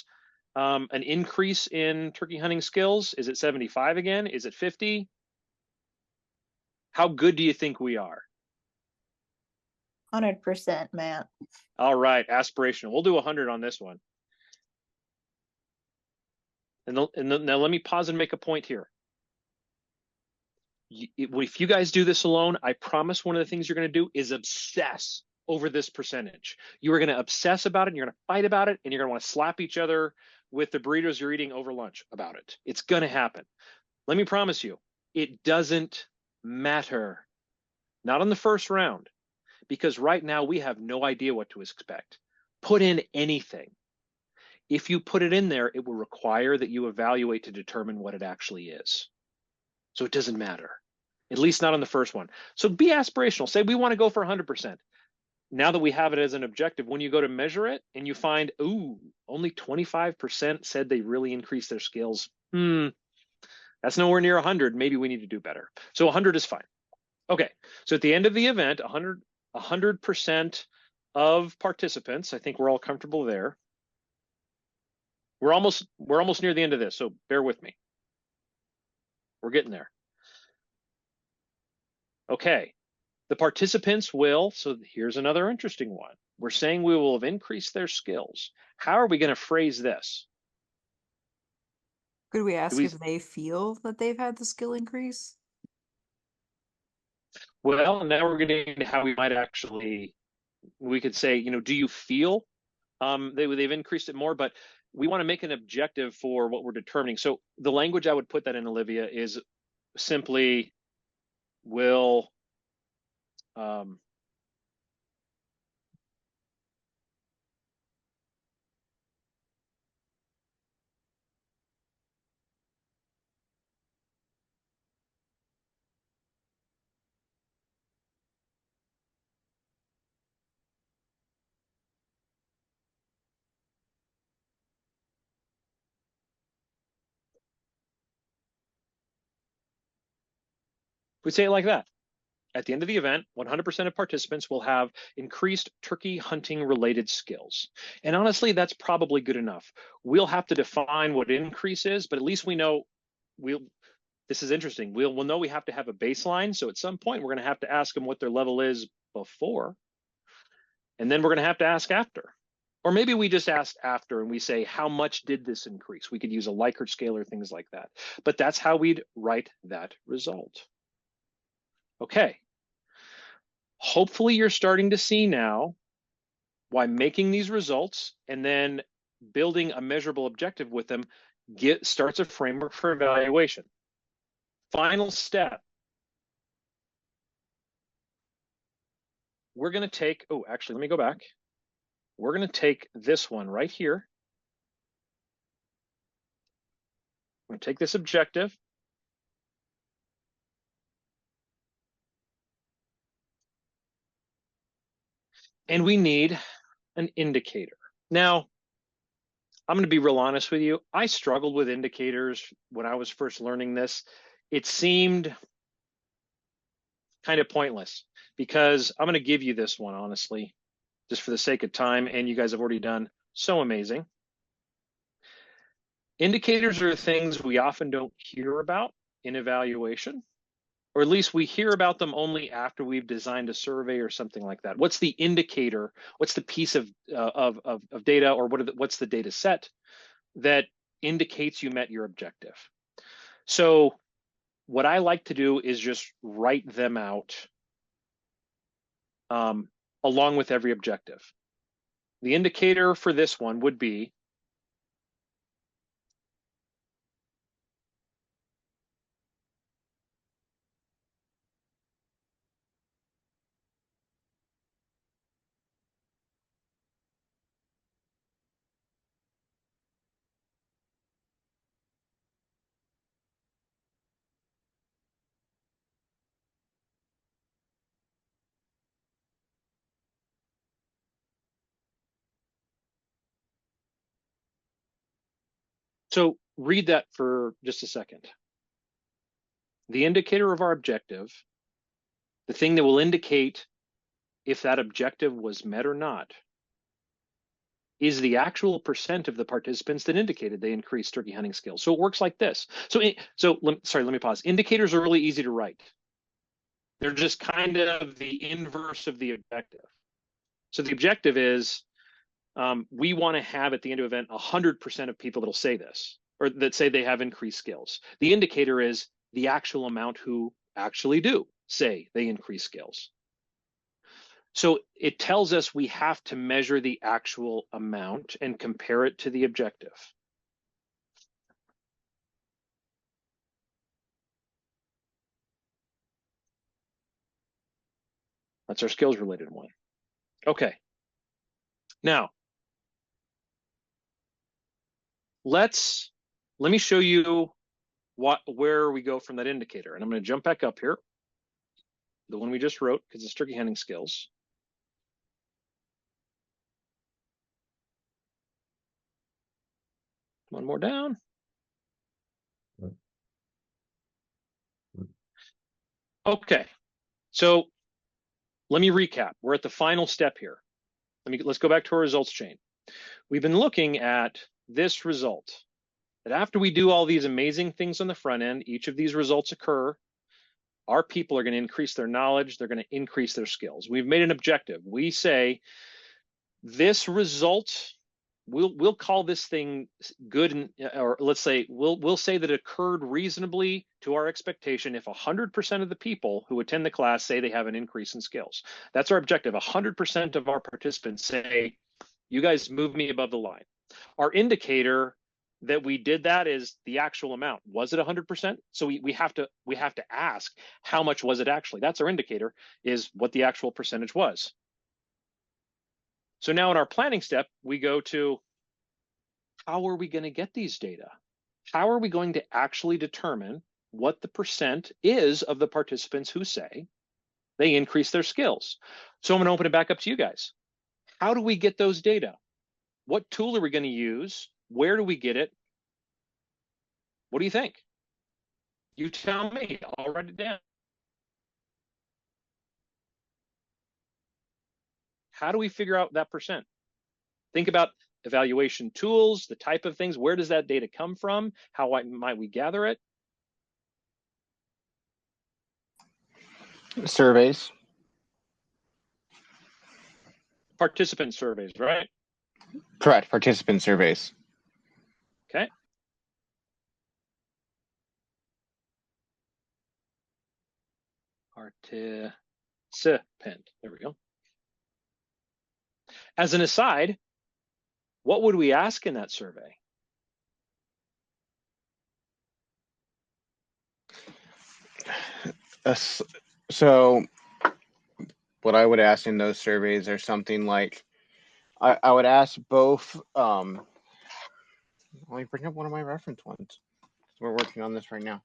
an increase in turkey hunting skills? Is it 75 again? Is it 50? How good do you think we are? 100%, Matt. All right, aspirational. We'll do 100 on this one. And now let me pause and make a point here. If you guys do this alone, I promise one of the things you're going to do is obsess over this percentage. You are going to obsess about it, and you're going to fight about it, and you're going to want to slap each other with the burritos you're eating over lunch about it. It's going to happen. Let me promise you, it doesn't matter. Not on the first round, because right now we have no idea what to expect. Put in anything. If you put it in there, it will require that you evaluate to determine what it actually is. So it doesn't matter, at least not on the first one. So be aspirational. Say we want to go for 100%. Now that we have it as an objective, when you go to measure it and you find, ooh, only 25% said they really increased their skills. That's nowhere near 100. Maybe we need to do better. So 100 is fine. Okay, so at the end of the event, 100% of participants, I think we're all comfortable there. We're almost near the end of this, so bear with me. We're getting there. Okay, the participants will, so here's another interesting one. We're saying we will have increased their skills. How are we going to phrase this? Could we ask we- if they feel that they've had the skill increase? Well, now we're getting into how we might actually, we could say, do you feel they've increased it more? But we want to make an objective for what we're determining. So the language I would put that in, Olivia, is simply will we say it like that. At the end of the event, 100% of participants will have increased turkey hunting related skills. And honestly, that's probably good enough. We'll have to define what increase is, but at least we know this is interesting. We'll know we have to have a baseline. So at some point, we're going to have to ask them what their level is before. And then we're going to have to ask after. Or maybe we just ask after and we say, how much did this increase? We could use a Likert scale or things like that. But that's how we'd write that result. Okay. Hopefully you're starting to see now why making these results and then building a measurable objective with them starts a framework for evaluation. Final step. We're going to take, oh, actually, let me go back. We're going to take this one right here. I'm going to take this objective. And we need an indicator. Now, I'm going to be real honest with you. I struggled with indicators when I was first learning this. It seemed kind of pointless because I'm going to give you this one, honestly, just for the sake of time. And you guys have already done so amazing. Indicators are things we often don't hear about in evaluation, or at least we hear about them only after we've designed a survey or something like that. What's the indicator? What's the piece of data, or what's the data set that indicates you met your objective? So what I like to do is just write them out along with every objective. The indicator for this one would be so read that for just a second. The indicator of our objective, the thing that will indicate if that objective was met or not, is the actual percent of the participants that indicated they increased turkey hunting skills. So it works like this. Sorry, let me pause. Indicators are really easy to write. They're just kind of the inverse of the objective. So the objective is we want to have at the end of the event 100% of people that'll say this, or that say they have increased skills. The indicator is the actual amount who actually do say they increase skills. So it tells us we have to measure the actual amount and compare it to the objective. That's our skills related one. Okay. Now, let me show you where we go from that indicator. And I'm going to jump back up here, the one we just wrote, because it's turkey hunting skills. One more down. Okay, so let me recap. We're at the final step here. Let's go back to our results chain. We've been looking at this result, that after we do all these amazing things on the front end, each of these results occur. Our people are going to increase their knowledge. They're going to increase their skills. We've made an objective. We say this result we'll call this thing good, and or let's say we'll say that it occurred reasonably to our expectation if 100% of the people who attend the class say they have an increase in skills. That's our objective. 100% of our participants say, you guys move me above the line. Our indicator that we did that is the actual amount. Was it 100%? So we have to ask, how much was it actually? That's our indicator, is what the actual percentage was. So now in our planning step, we go to, how are we going to get these data? How are we going to actually determine what the percent is of the participants who say they increase their skills? So I'm going to open it back up to you guys. How do we get those data? What tool are we going to use? Where do we get it? What do you think? You tell me. I'll write it down. How do we figure out that percent? Think about evaluation tools, the type of things. Where does that data come from? How might we gather it? Surveys. Participant surveys, right? Correct. Participant surveys. Okay. Participant. There we go. As an aside, what would we ask in that survey? So what I would ask in those surveys are something like, I would ask both, let me bring up one of my reference ones. We're working on this right now.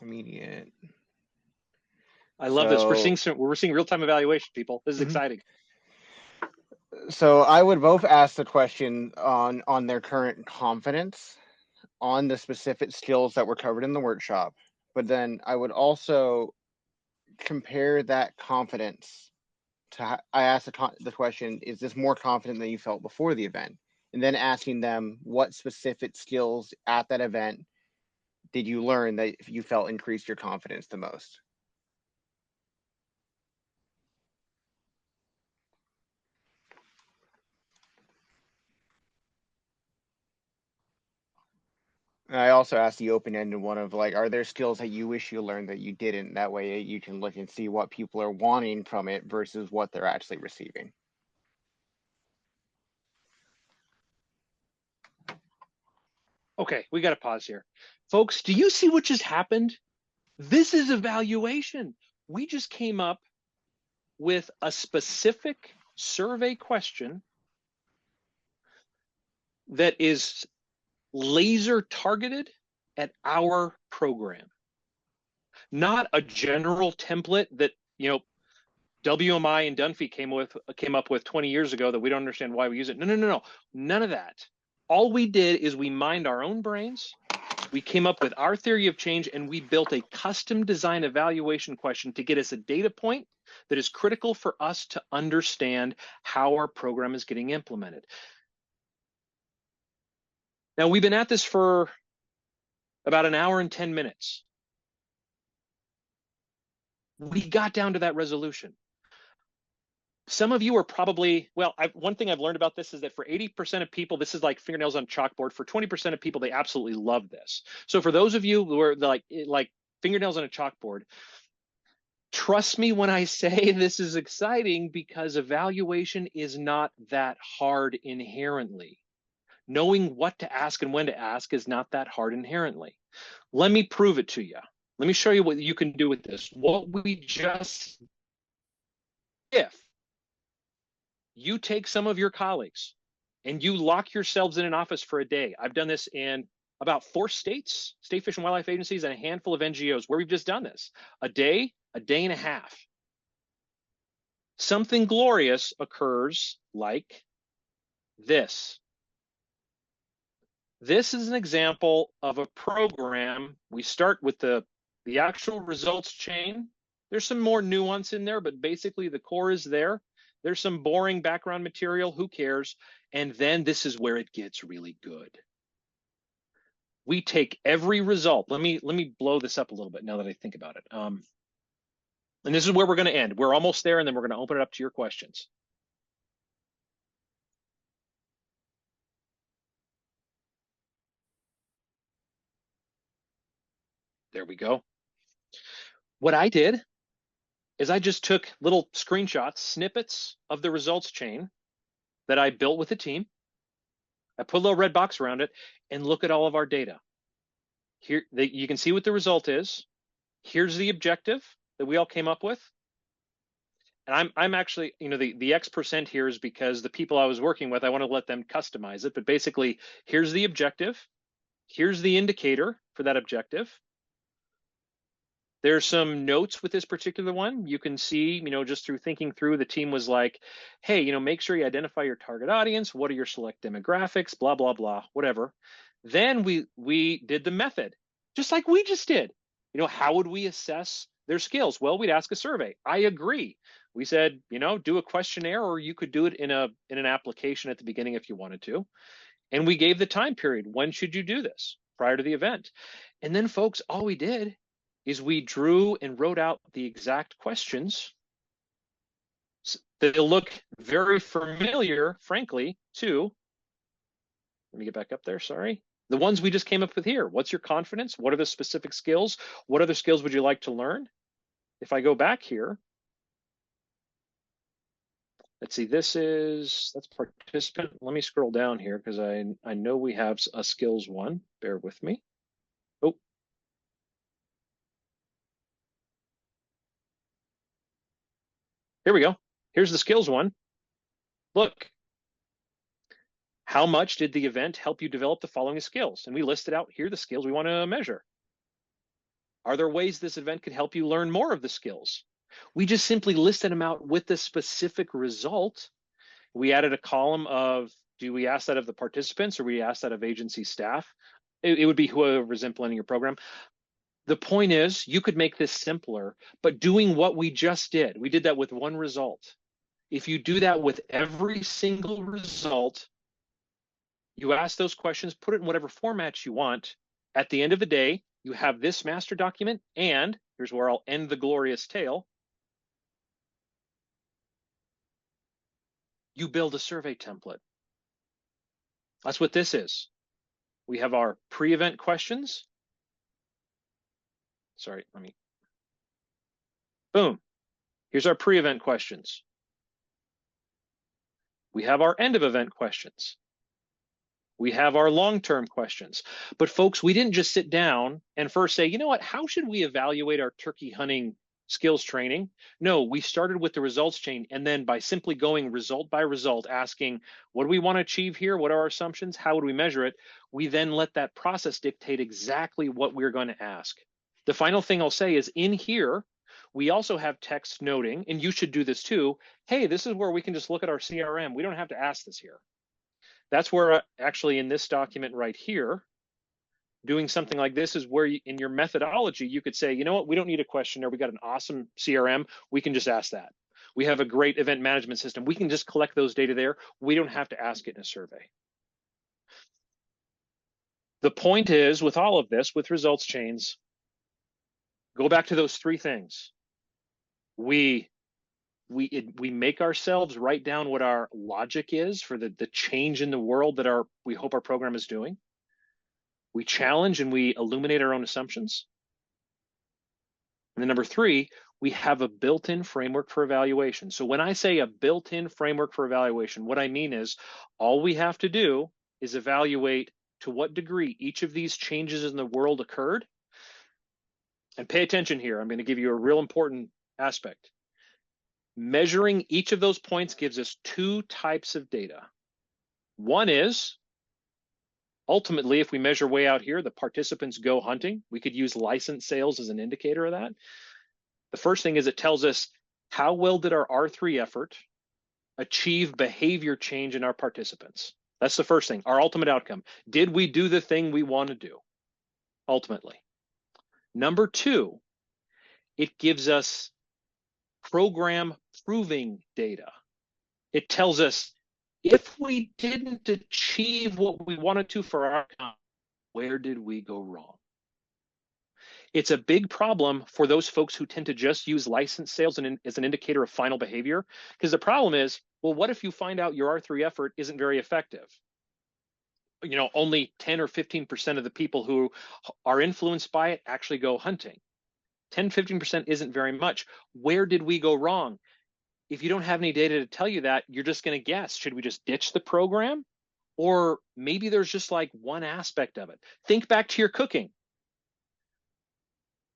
Immediate. I love this. We're seeing real-time evaluation, people. This is exciting. So I would both ask the question on their current confidence on the specific skills that were covered in the workshop, but then I would also compare that confidence to, I asked the question, is this more confident than you felt before the event? And then asking them, what specific skills at that event did you learn that you felt increased your confidence the most? And I also asked the open-ended one of like, are there skills that you wish you learned that you didn't? That way you can look and see what people are wanting from it versus what they're actually receiving. Okay, we got to pause here. Folks, do you see what just happened? This is evaluation. We just came up with a specific survey question that is laser targeted at our program. Not a general template that, WMI and Dunfee came up with 20 years ago that we don't understand why we use it. No. None of that. All we did is we mined our own brains. We came up with our theory of change, and we built a custom design evaluation question to get us a data point that is critical for us to understand how our program is getting implemented. Now, we've been at this for about an hour and 10 minutes. We got down to that resolution. Some of you are probably, one thing I've learned about this is that for 80% of people, this is like fingernails on chalkboard. For 20% of people, they absolutely love this. So for those of you who are like fingernails on a chalkboard, trust me when I say this is exciting, because evaluation is not that hard inherently. Knowing what to ask and when to ask is not that hard inherently. Let me prove it to you. Let me show you what you can do with this. What we just, if you take some of your colleagues and you lock yourselves in an office for a day. I've done this in about 4 states, state fish and wildlife agencies, and a handful of NGOs where we've just done this. A day and a half. Something glorious occurs like this. This is an example of a program. We start with the actual results chain. There's some more nuance in there, but basically the core is there. There's some boring background material, who cares? And then this is where it gets really good. We take every result. Let me blow this up a little bit now that I think about it. And this is where we're going to end. We're almost there, and then we're going to open it up to your questions. There we go. What I did is I just took little screenshots, snippets of the results chain that I built with the team. I put a little red box around it and look at all of our data. Here, you can see what the result is. Here's the objective that we all came up with. And I'm actually, you know, the X% here is because the people I was working with, I want to let them customize it. But basically, here's the objective. Here's the indicator for that objective. There's some notes with this particular one. You can see, you know, just through thinking through, the team was like, hey, you know, make sure you identify your target audience. What are your select demographics? Blah, blah, blah, whatever. Then we did the method, just like we just did. You know, how would we assess their skills? Well, we'd ask a survey. I agree. We said, you know, do a questionnaire, or you could do it in an application at the beginning if you wanted to. And we gave the time period. When should you do this? Prior to the event. And then, folks, all we did is we drew and wrote out the exact questions that look very familiar, frankly, to, let me get back up there, sorry. The ones we just came up with here. What's your confidence? What are the specific skills? What other skills would you like to learn? If I go back here, let's see, that's participant. Let me scroll down here because I know we have a skills one. Bear with me. Oh. Here we go. Here's the skills one. Look, how much did the event help you develop the following skills? And we listed out here the skills we want to measure. Are there ways this event could help you learn more of the skills? We just simply listed them out with the specific result. We added a column of, do we ask that of the participants, or we ask that of agency staff? It would be whoever's implementing your program. The point is, you could make this simpler, but doing what we just did, we did that with one result. If you do that with every single result, you ask those questions, put it in whatever format you want. At the end of the day, you have this master document, and here's where I'll end the glorious tale. You build a survey template. That's what this is. We have our pre-event questions. Sorry, boom. Here's our pre-event questions. We have our end of event questions. We have our long-term questions. But folks, we didn't just sit down and first say, you know what, how should we evaluate our turkey hunting skills training? No, we started with the results chain, and then by simply going result by result, asking, what do we want to achieve here? What are our assumptions? How would we measure it? We then let that process dictate exactly what we're going to ask. The final thing I'll say is, in here, we also have text noting, and you should do this too. Hey, this is where we can just look at our CRM. We don't have to ask this here. That's where actually in this document right here, doing something like this is where in your methodology, you could say, you know what, we don't need a questionnaire. We got an awesome CRM. We can just ask that. We have a great event management system. We can just collect those data there. We don't have to ask it in a survey. The point is, with all of this, with results chains, go back to those three things. We make ourselves write down what our logic is for the change in the world that we hope our program is doing. We challenge and we illuminate our own assumptions. And then number three, we have a built-in framework for evaluation. So when I say a built-in framework for evaluation, what I mean is all we have to do is evaluate to what degree each of these changes in the world occurred. And pay attention here. I'm going to give you a real important aspect. Measuring each of those points gives us two types of data. One is, ultimately, if we measure way out here, the participants go hunting. We could use license sales as an indicator of that. The first thing is it tells us how well did our R3 effort achieve behavior change in our participants. That's the first thing, our ultimate outcome. Did we do the thing we want to do, ultimately? Number two, it gives us program proving data. It tells us if we didn't achieve what we wanted to for our outcome, where did we go wrong? It's a big problem for those folks who tend to just use license sales as an indicator of final behavior. Because the problem is, well, what if you find out your R3 effort isn't very effective? You know, only 10 or 15% of the people who are influenced by it actually go hunting. 10, 15% isn't very much. Where did we go wrong? If you don't have any data to tell you that, you're just going to guess. Should we just ditch the program? Or maybe there's just like one aspect of it. Think back to your cooking.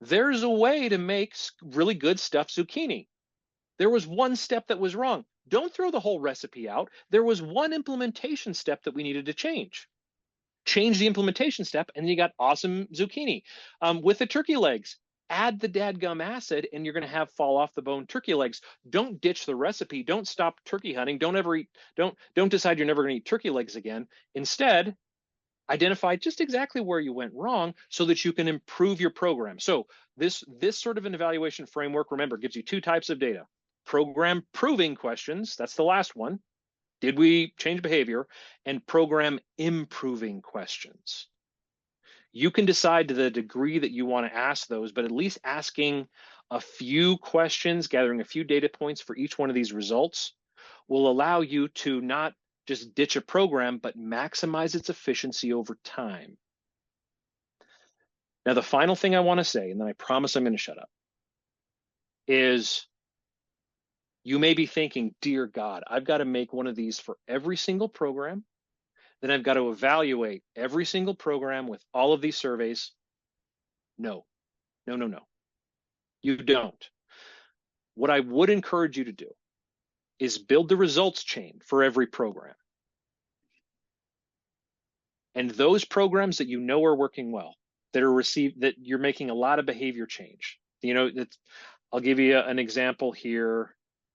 There's a way to make really good stuffed zucchini. There was one step that was wrong. Don't throw the whole recipe out. There was one implementation step that we needed to change. Change the implementation step, and you got awesome zucchini. With the turkey legs, add the dadgum acid, and you're going to have fall off the bone turkey legs. Don't ditch the recipe. Don't stop turkey hunting. Don't ever eat. Don't decide you're never going to eat turkey legs again. Instead, identify just exactly where you went wrong so that you can improve your program. So this sort of an evaluation framework, remember, gives you two types of data. Program proving questions, that's the last one. Did we change behavior? And program improving questions. You can decide to the degree that you want to ask those, but at least asking a few questions, gathering a few data points for each one of these results will allow you to not just ditch a program, but maximize its efficiency over time. Now, the final thing I want to say, and then I promise I'm going to shut up, is you may be thinking, dear God, I've got to make one of these for every single program. Then I've got to evaluate every single program with all of these surveys. No, no, no, no. You don't. What I would encourage you to do is build the results chain for every program. And those programs that you know are working well, that are that you're making a lot of behavior change. You know, I'll give you an example here.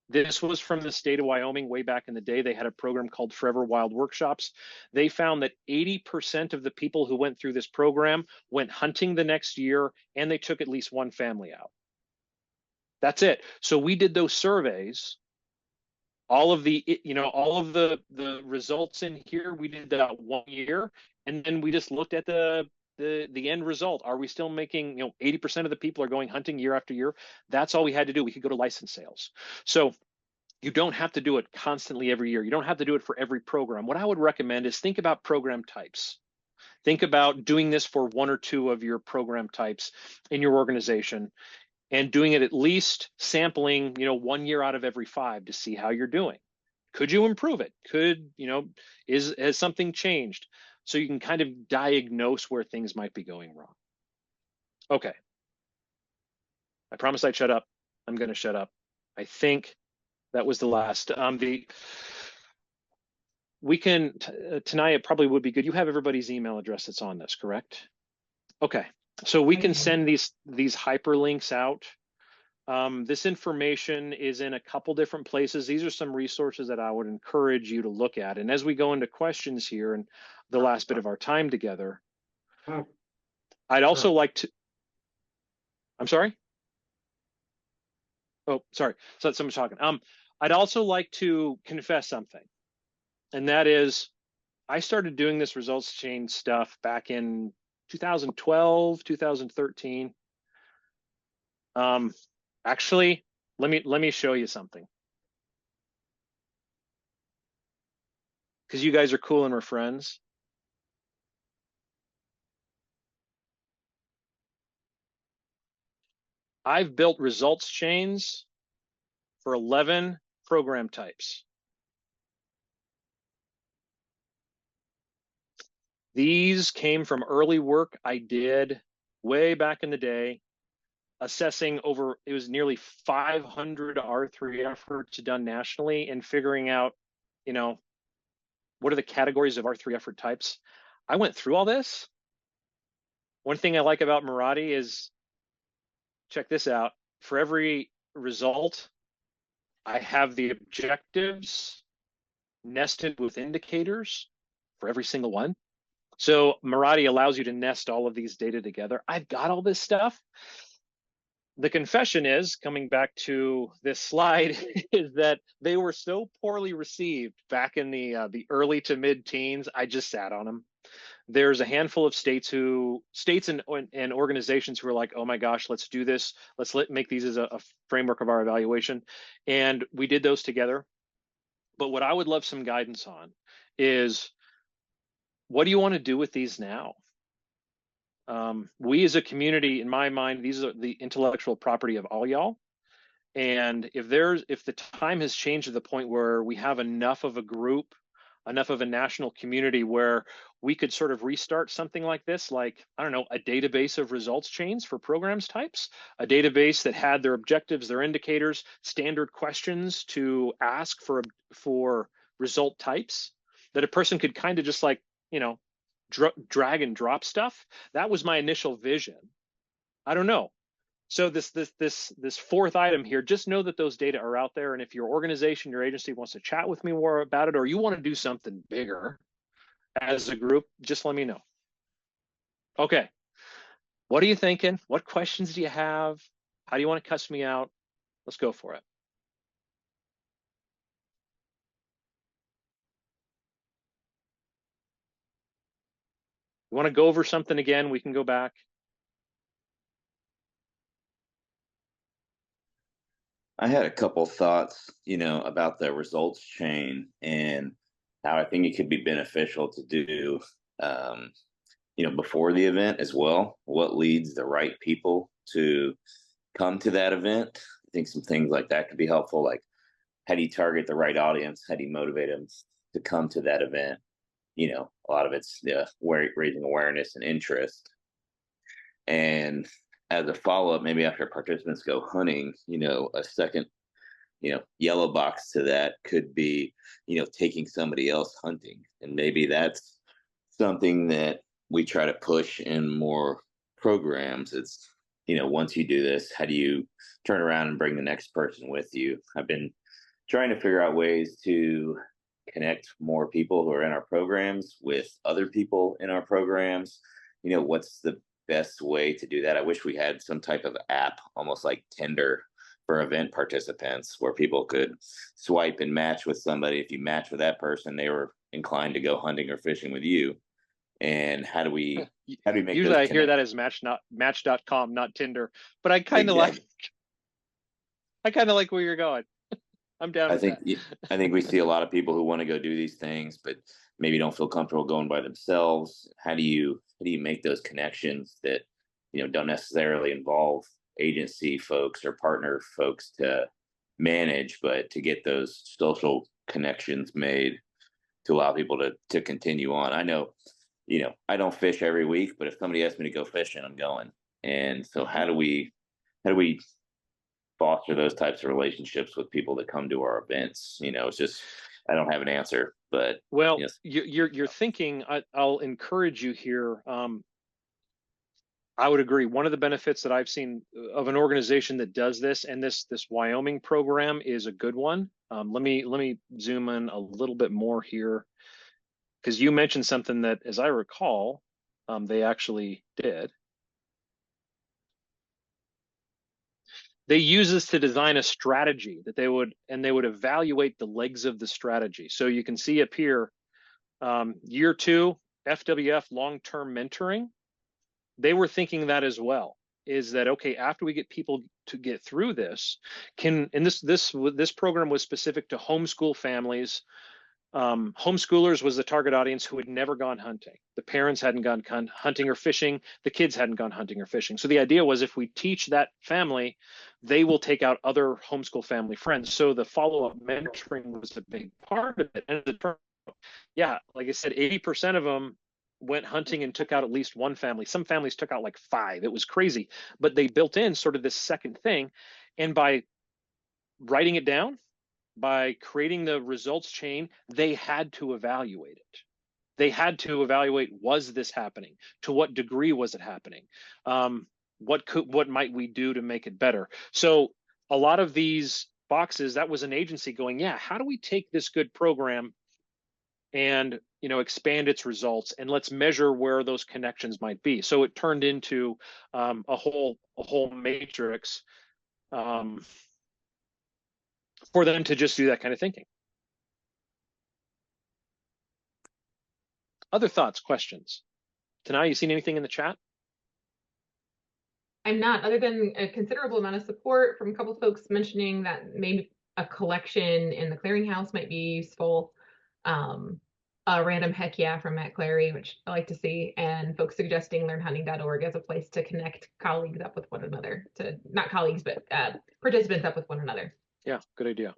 This was from the state of Wyoming way back in the day. They had a program called Forever Wild Workshops. They found that 80% of the people who went through this program went hunting the next year, and they took at least one family out. That's it. So we did those surveys. All of the results in here, we did that 1 year, and then we just looked at the end result. Are we still making, 80% of the people are going hunting year after year? That's all we had to do. We could go to license sales. So you don't have to do it constantly every year. You don't have to do it for every program. What I would recommend is think about program types. Think about doing this for one or two of your program types in your organization, and doing it at least sampling, 1 year out of every 5 to see how you're doing. Could you improve it? Has something changed? So you can kind of diagnose where things might be going wrong. Okay. I promised I'd shut up. I'm going to shut up. I think that was the last. Tonight it probably would be good. You have everybody's email address that's on this, correct? Okay. So we can send these hyperlinks out. This information is in a couple different places. These are some resources that I would encourage you to look at. And as we go into questions here and the last bit of our time together, I'd also like to, I'm sorry? Oh, sorry. So someone's talking. I'd also like to confess something. And that is, I started doing this results chain stuff back in 2012, 2013. Actually, let me show you something. Because you guys are cool and we're friends. I've built results chains for 11 program types. These came from early work I did way back in the day, assessing it was nearly 500 R3 efforts done nationally and figuring out, what are the categories of R3 effort types. I went through all this. One thing I like about Marathi is, check this out. For every result, I have the objectives nested with indicators for every single one. So Marathi allows you to nest all of these data together. I've got all this stuff. The confession is, coming back to this slide, is that they were so poorly received back in the early to mid-teens. I just sat on them. There's a handful of states and organizations who are like, oh my gosh, let's do this. Let's make these as a framework of our evaluation. And we did those together. But what I would love some guidance on is, what do you want to do with these now? We as a community, in my mind, these are the intellectual property of all y'all. And if the time has changed to the point where we have enough of a group, enough of a national community where we could sort of restart something like this, like, I don't know, a database of results chains for programs types, a database that had their objectives, their indicators, standard questions to ask for result types, that a person could kind of just like, you know, drag and drop stuff. That was my initial vision. I don't know. So this fourth item here, just know that those data are out there. And if your organization, your agency wants to chat with me more about it, or you want to do something bigger as a group, just let me know. Okay. What are you thinking? What questions do you have? How do you want to cuss me out? Let's go for it. You want to go over something again? We can go back. I had a couple thoughts, about the results chain and how I think it could be beneficial to do, before the event as well. What leads the right people to come to that event? I think some things like that could be helpful. Like, how do you target the right audience? How do you motivate them to come to that event? A lot of it's raising awareness and interest. And as a follow-up, maybe after participants go hunting, a second, yellow box to that could be, taking somebody else hunting. And maybe that's something that we try to push in more programs. It's, once you do this, how do you turn around and bring the next person with you? I've been trying to figure out ways to connect more people who are in our programs with other people in our programs. What's the best way to do that? I wish we had some type of app, almost like Tinder, for event participants, where people could swipe and match with somebody. If you match with that person, they were inclined to go hunting or fishing with you. And how do we make Usually I hear that as match.com, not Tinder, but I kind of like where you're going. I'm down with that. I think we see a lot of people who want to go do these things, but maybe don't feel comfortable going by themselves. How do you make those connections that, don't necessarily involve agency folks or partner folks to manage, but to get those social connections made to allow people to continue on? I know, I don't fish every week, but if somebody asks me to go fishing, I'm going. And so how do we foster those types of relationships with people that come to our events? It's just, I don't have an answer, but yes. You're thinking. I'll encourage you here. I would agree. One of the benefits that I've seen of an organization that does this, and this Wyoming program is a good one. Let me zoom in a little bit more here, because you mentioned something that, as I recall, they actually did. They use this to design a strategy that they would evaluate the legs of the strategy. So you can see up here, year 2, FWF long-term mentoring. They were thinking that as well, is that, okay, after we get people to get through this, and this program was specific to homeschool families. Homeschoolers was the target audience who had never gone hunting. The parents hadn't gone hunting or fishing. The kids hadn't gone hunting or fishing. So the idea was, if we teach that family, they will take out other homeschool family friends. So the follow-up mentoring was a big part of it. And yeah, like I said, 80% of them went hunting and took out at least one family. Some families took out like 5. It was crazy. But they built in sort of this second thing. And by writing it down, by creating the results chain, they had to evaluate it. They had to evaluate, was this happening? To what degree was it happening? What might we do to make it better? So a lot of these boxes, that was an agency going, yeah, how do we take this good program and expand its results, and let's measure where those connections might be. So it turned into a whole matrix for them to just do that kind of thinking. Other thoughts, questions? Taniya, you seen anything in the chat? I'm not, other than a considerable amount of support from a couple folks mentioning that maybe a collection in the clearinghouse might be useful. A random heck yeah from Matt Clary, which I like to see, and folks suggesting learnhunting.org as a place to connect colleagues up with one another, to not colleagues, but participants up with one another. Yeah, good idea.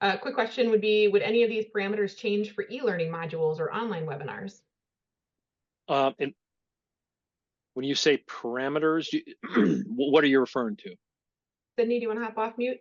A quick question would be, would any of these parameters change for e-learning modules or online webinars? And when you say parameters, what are you referring to? Sydney, do you want to hop off mute?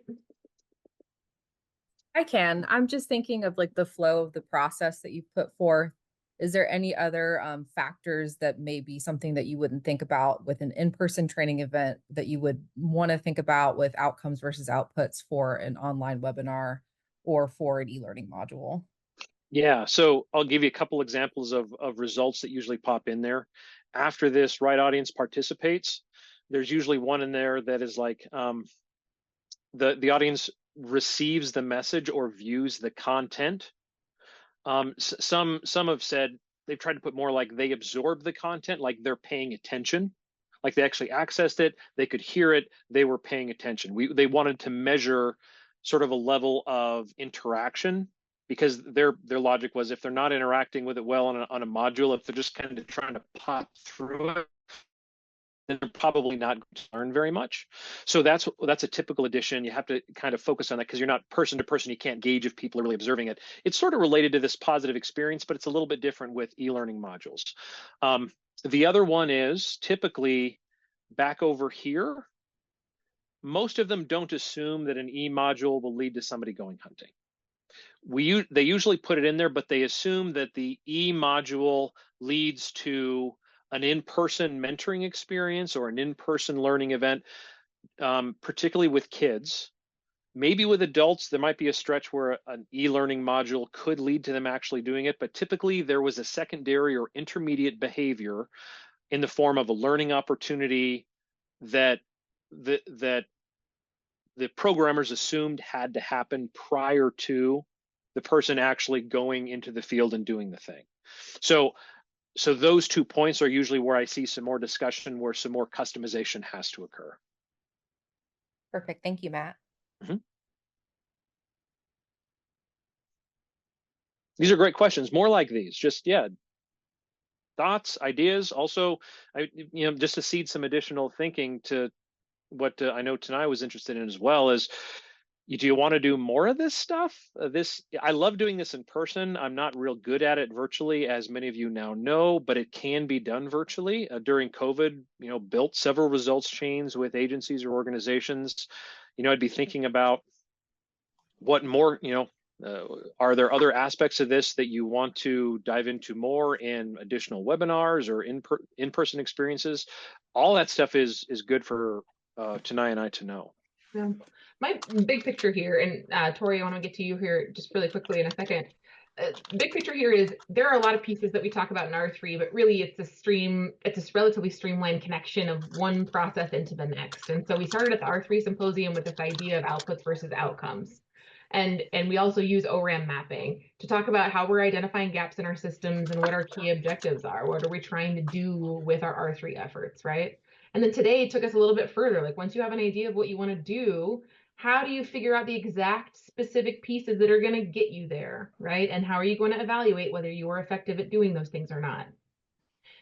I can. I'm just thinking of like the flow of the process that you put forth. Is there any other factors that may be something that you wouldn't think about with an in-person training event that you would want to think about with outcomes versus outputs for an online webinar or for an e-learning module? Yeah, so I'll give you a couple examples of results that usually pop in there. After this right audience participates, there's usually one in there that is like the audience receives the message or views the content. Some have said they've tried to put more like they absorb the content, like they're paying attention, like they actually accessed it, they could hear it, they were paying attention. They wanted to measure sort of a level of interaction, because their logic was if they're not interacting with it well on a module, if they're just kind of trying to pop through it, then they're probably not going to learn very much. So that's a typical addition. You have to kind of focus on that because you're not person to person. You can't gauge if people are really observing it. It's sort of related to this positive experience, but it's a little bit different with e-learning modules. The other one is typically back over here. Most of them don't assume that an e-module will lead to somebody going hunting. They usually put it in there, but they assume that the e-module leads to an in-person mentoring experience or an in-person learning event, particularly with kids. Maybe with adults, there might be a stretch where an e-learning module could lead to them actually doing it, but typically there was a secondary or intermediate behavior in the form of a learning opportunity that the programmers assumed had to happen prior to the person actually going into the field and doing the thing. So those 2 points are usually where I see some more discussion, where some more customization has to occur. Perfect. Thank you, Matt. Mm-hmm. These are great questions. More like these. Just, yeah, thoughts, ideas. Also, just to seed some additional thinking to what I know Taniya was interested in as well is, do you want to do more of this stuff? I love doing this in person. I'm not real good at it virtually, as many of you now know, but it can be done virtually. During COVID, built several results chains with agencies or organizations. I'd be thinking about what more, are there other aspects of this that you want to dive into more in additional webinars or in-person experiences? All that stuff is good for Taniya and I to know. Yeah. My big picture here, and Tori, I want to get to you here just really quickly in a second. Big picture here is there are a lot of pieces that we talk about in R3, but really it's a relatively streamlined connection of one process into the next. And so we started at the R3 symposium with this idea of outputs versus outcomes. And we also use ORAM mapping to talk about how we're identifying gaps in our systems and what our key objectives are. What are we trying to do with our R3 efforts, right? And then today it took us a little bit further. Like once you have an idea of what you want to do, how do you figure out the exact specific pieces that are going to get you there, right? And how are you going to evaluate whether you are effective at doing those things or not?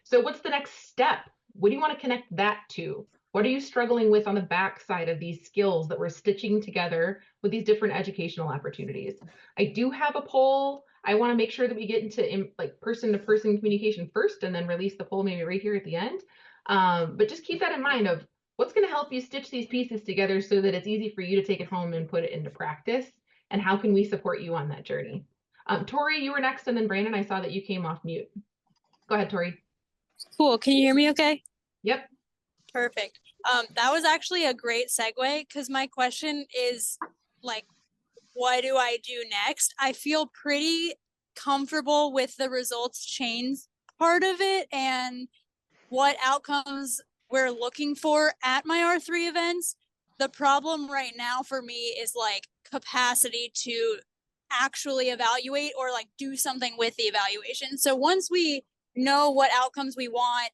So what's the next step? What do you want to connect that to? What are you struggling with on the backside of these skills that we're stitching together with these different educational opportunities? I do have a poll. I want to make sure that we get into like person-to-person communication first and then release the poll maybe right here at the end. But just keep that in mind of what's going to help you stitch these pieces together so that it's easy for you to take it home and put it into practice, and how can we support you on that journey? Tori, you were next, and then Brandon, I saw that you came off mute. Go ahead, Tori. Cool. Can you hear me okay? Yep. Perfect. That was actually a great segue, because my question is like, what do I do next? I feel pretty comfortable with the results chains part of it and what outcomes we're looking for at my R3 events. The problem right now for me is like capacity to actually evaluate or like do something with the evaluation. So once we know what outcomes we want,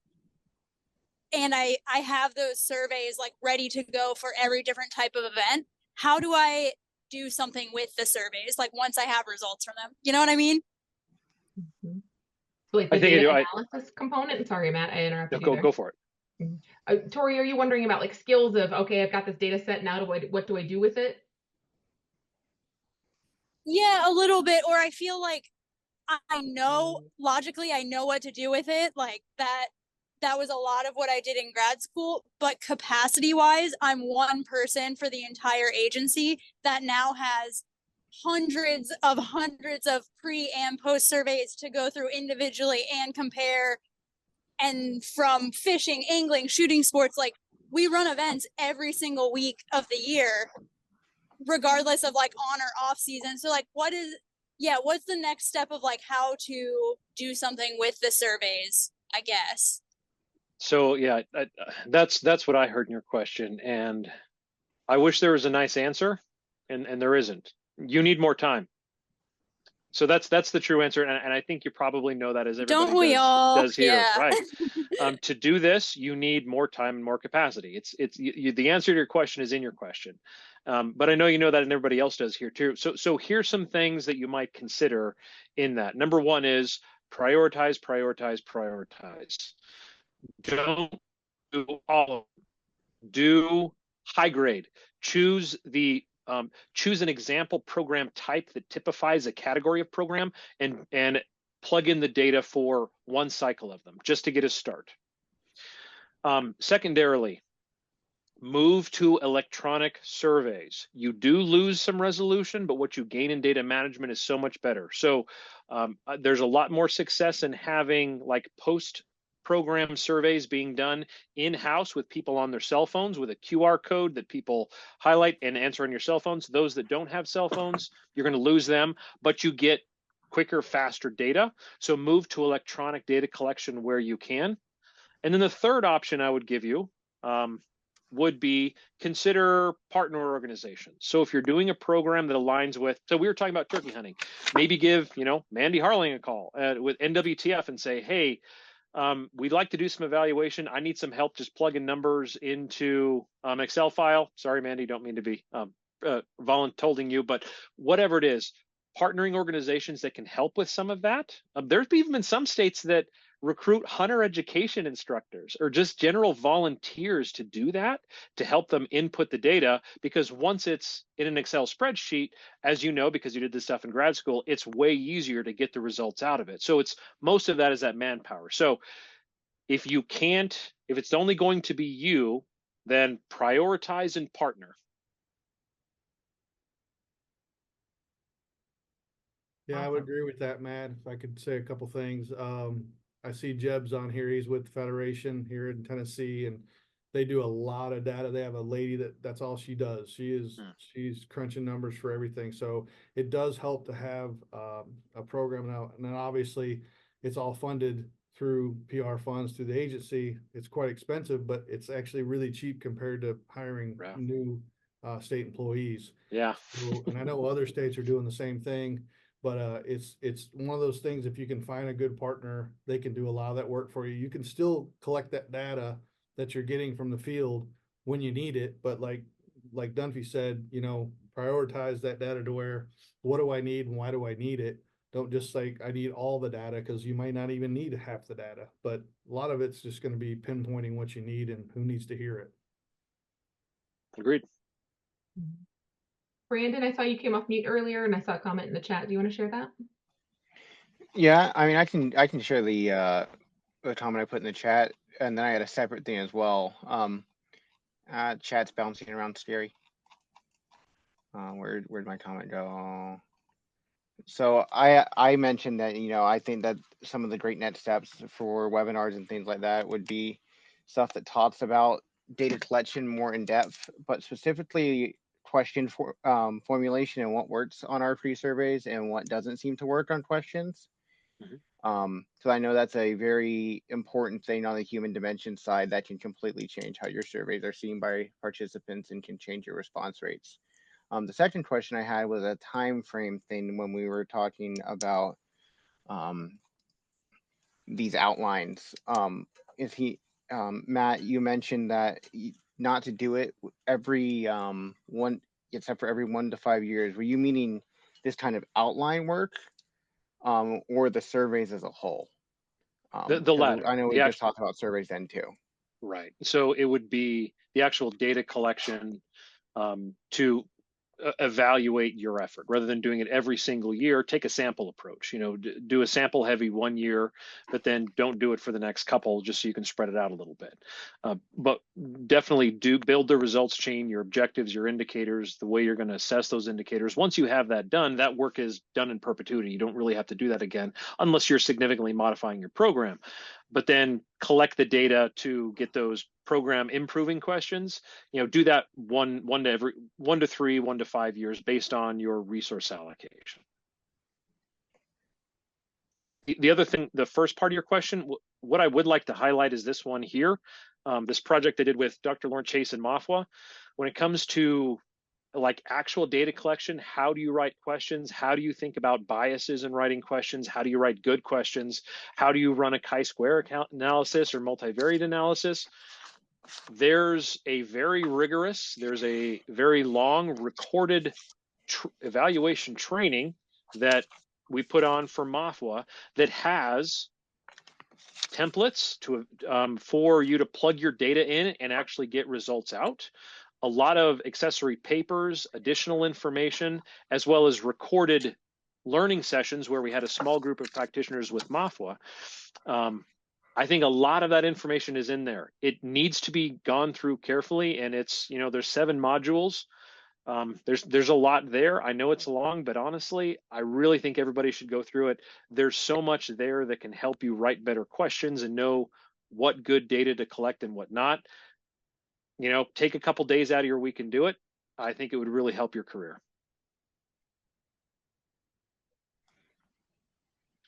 and I have those surveys like ready to go for every different type of event, how do I do something with the surveys like once I have results from them? You know what I mean? Mhm. So like the I think I data do. analysis component. Sorry, Matt, I interrupted you there. Go for it. Tori, are you wondering about like skills of, okay, I've got this data set now, what do I do with it? Yeah, a little bit. Or I feel like I know logically, I know what to do with it. Like that was a lot of what I did in grad school, but capacity wise, I'm one person for the entire agency that now has hundreds of pre and post surveys to go through individually and compare. And from fishing, angling, shooting sports, like we run events every single week of the year, regardless of like on or off season. So like what's the next step of like how to do something with the surveys, I guess. So yeah, that's what I heard in your question, and I wish there was a nice answer, and there isn't. You need more time. So that's the true answer, and I think you probably know that as everybody Don't we all? does here, Yeah. right? To do this, you need more time and more capacity. The answer to your question is in your question, but I know you know that, and everybody else does here too. So here's some things that you might consider in that. Number one is prioritize, prioritize, prioritize. Don't do all of them. Do high grade. Choose an example program type that typifies a category of program, and plug in the data for one cycle of them just to get a start. Secondarily, move to electronic surveys. You do lose some resolution, but what you gain in data management is so much better. So there's a lot more success in having like post program surveys being done in-house with people on their cell phones with a QR code that people highlight and answer on your cell phones. Those that don't have cell phones, you're going to lose them, but you get quicker, faster data. So move to electronic data collection where you can. And then the third option I would give you would be consider partner organizations. So if you're doing a program that aligns with, so we were talking about turkey hunting, maybe give, Mandy Harling a call with NWTF and say, hey, we'd like to do some evaluation. I need some help just plugging numbers into Excel file. Sorry, Mandy, don't mean to be voluntolding you, but whatever it is, partnering organizations that can help with some of that. There's even been some states that recruit hunter education instructors or just general volunteers to do that, to help them input the data, because once it's in an Excel spreadsheet, as you know, because you did this stuff in grad school, it's way easier to get the results out of it. So it's most of that is that manpower. So if it's only going to be you, then prioritize and partner. Yeah, I would agree with that, Matt. If I could say a couple things. I see Jeb's on here. He's with the Federation here in Tennessee, and they do a lot of data. They have a lady that's all she does. She's crunching numbers for everything. So it does help to have a program now. And then obviously it's all funded through PR funds through the agency. It's quite expensive, but it's actually really cheap compared to hiring new state employees. Yeah. So, and I know other states are doing the same thing. But it's one of those things, if you can find a good partner, they can do a lot of that work for you. You can still collect that data that you're getting from the field when you need it. But like Dunfee said, prioritize that data to where, what do I need and why do I need it? Don't just say I need all the data, because you might not even need half the data. But a lot of it's just going to be pinpointing what you need and who needs to hear it. Agreed. Brandon, I saw you came off mute earlier and I saw a comment in the chat. Do you want to share that? Yeah, I mean, I can share the comment I put in the chat, and then I had a separate thing as well. Chat's bouncing around scary. Where'd my comment go? So I mentioned that, I think that some of the great next steps for webinars and things like that would be stuff that talks about data collection more in depth, but specifically question formulation and what works on our pre-surveys and what doesn't seem to work on questions. So I know that's a very important thing on the human dimension side that can completely change how your surveys are seen by participants and can change your response rates. The second question I had was a time frame thing when we were talking about these outlines. Matt, you mentioned that not to do it every one, except for every 1 to 5 years. Were you meaning this kind of outline work, or the surveys as a whole? The latter. I know we just talked about surveys then too. Right. So it would be the actual data collection to evaluate your effort rather than doing it every single year. Take a sample approach, do a sample heavy 1 year, but then don't do it for the next couple, just so you can spread it out a little bit. But definitely do build the results chain, your objectives, your indicators, the way you're going to assess those indicators. Once you have that done, that work is done in perpetuity. You don't really have to do that again unless you're significantly modifying your program. But then collect the data to get those program improving questions. Do that one to every 1 to 3, 1 to 5 years based on your resource allocation. The other thing, the first part of your question, what I would like to highlight is this one here, this project I did with Dr. Lauren Chase and Mafwa. When it comes to like actual data collection, how do you write questions? How do you think about biases in writing questions? How do you write good questions? How do you run a chi-square analysis or multivariate analysis? There's a very long recorded evaluation training that we put on for Mafwa that has templates for you to plug your data in and actually get results out. A lot of accessory papers, additional information, as well as recorded learning sessions where we had a small group of practitioners with Mafwa. I think a lot of that information is in there. It needs to be gone through carefully, and it's, there's 7 modules. There's a lot there. I know it's long, but honestly, I really think everybody should go through it. There's so much there that can help you write better questions and know what good data to collect and what not. Take a couple days out of your week and do it. I think it would really help your career.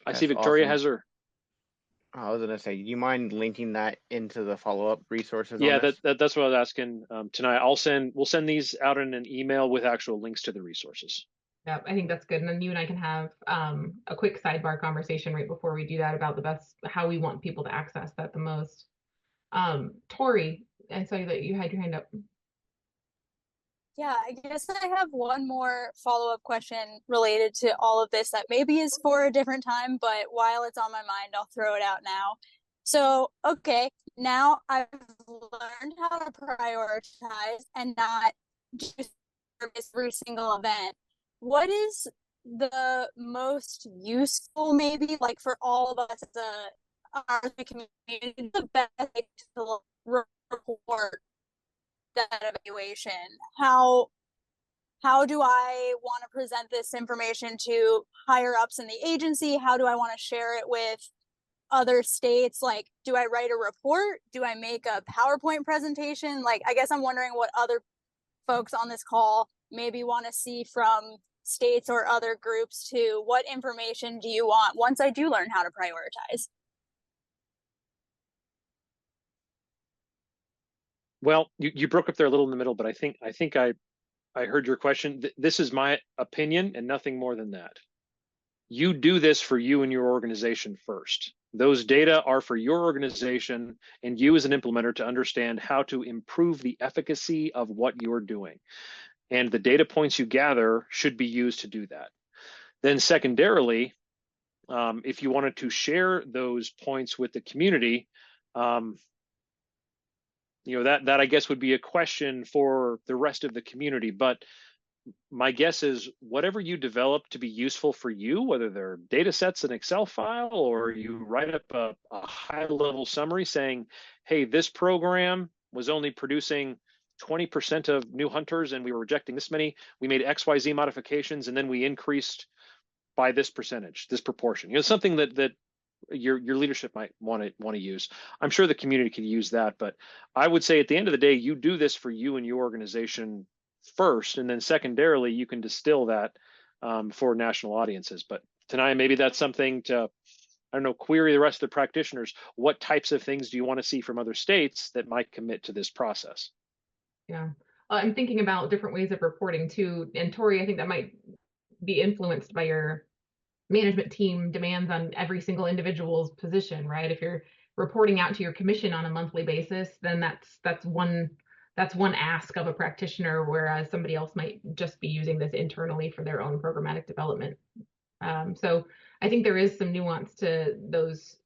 I see Victoria has her. I was gonna say, do you mind linking that into the follow-up resources? Yeah, on this? that's what I was asking tonight. We'll send these out in an email with actual links to the resources. Yeah, I think that's good. And then you and I can have a quick sidebar conversation right before we do that about how we want people to access that the most. Tori, I saw that you had your hand up. Yeah, I guess I have one more follow-up question related to all of this that maybe is for a different time, but while it's on my mind, I'll throw it out now. So, okay, now I've learned how to prioritize and not just service every single event. What is the most useful, maybe, like for all of us as our community, the best way to report that evaluation? How do I want to present this information to higher ups in the agency? How do I want to share it with other states? Like, do I write a report? Do I make a PowerPoint presentation? Like, I guess I'm wondering what other folks on this call maybe want to see from states or other groups too. What information do you want once I do learn how to prioritize? Well, you broke up there a little in the middle, but I think I heard your question. This is my opinion and nothing more than that. You do this for you and your organization first. Those data are for your organization and you as an implementer to understand how to improve the efficacy of what you're doing. And the data points you gather should be used to do that. Then secondarily, if you wanted to share those points with the community, that I guess would be a question for the rest of the community. But my guess is whatever you develop to be useful for you, whether they're data sets in Excel file or you write up a high-level summary saying, hey, this program was only producing 20% of new hunters and we were rejecting this many. We made XYZ modifications and then we increased by this percentage, this proportion. Something that your leadership might want to use. I'm sure the community can use that, but I would say at the end of the day, you do this for you and your organization first, and then secondarily, you can distill that for national audiences. But Taniya, maybe that's something to, I don't know, query the rest of the practitioners. What types of things do you want to see from other states that might commit to this process? Yeah. I'm thinking about different ways of reporting too. And Tori, I think that might be influenced by your management team demands on every single individual's position, right? If you're reporting out to your commission on a monthly basis, then that's one ask of a practitioner, whereas somebody else might just be using this internally for their own programmatic development. So I think there is some nuance to those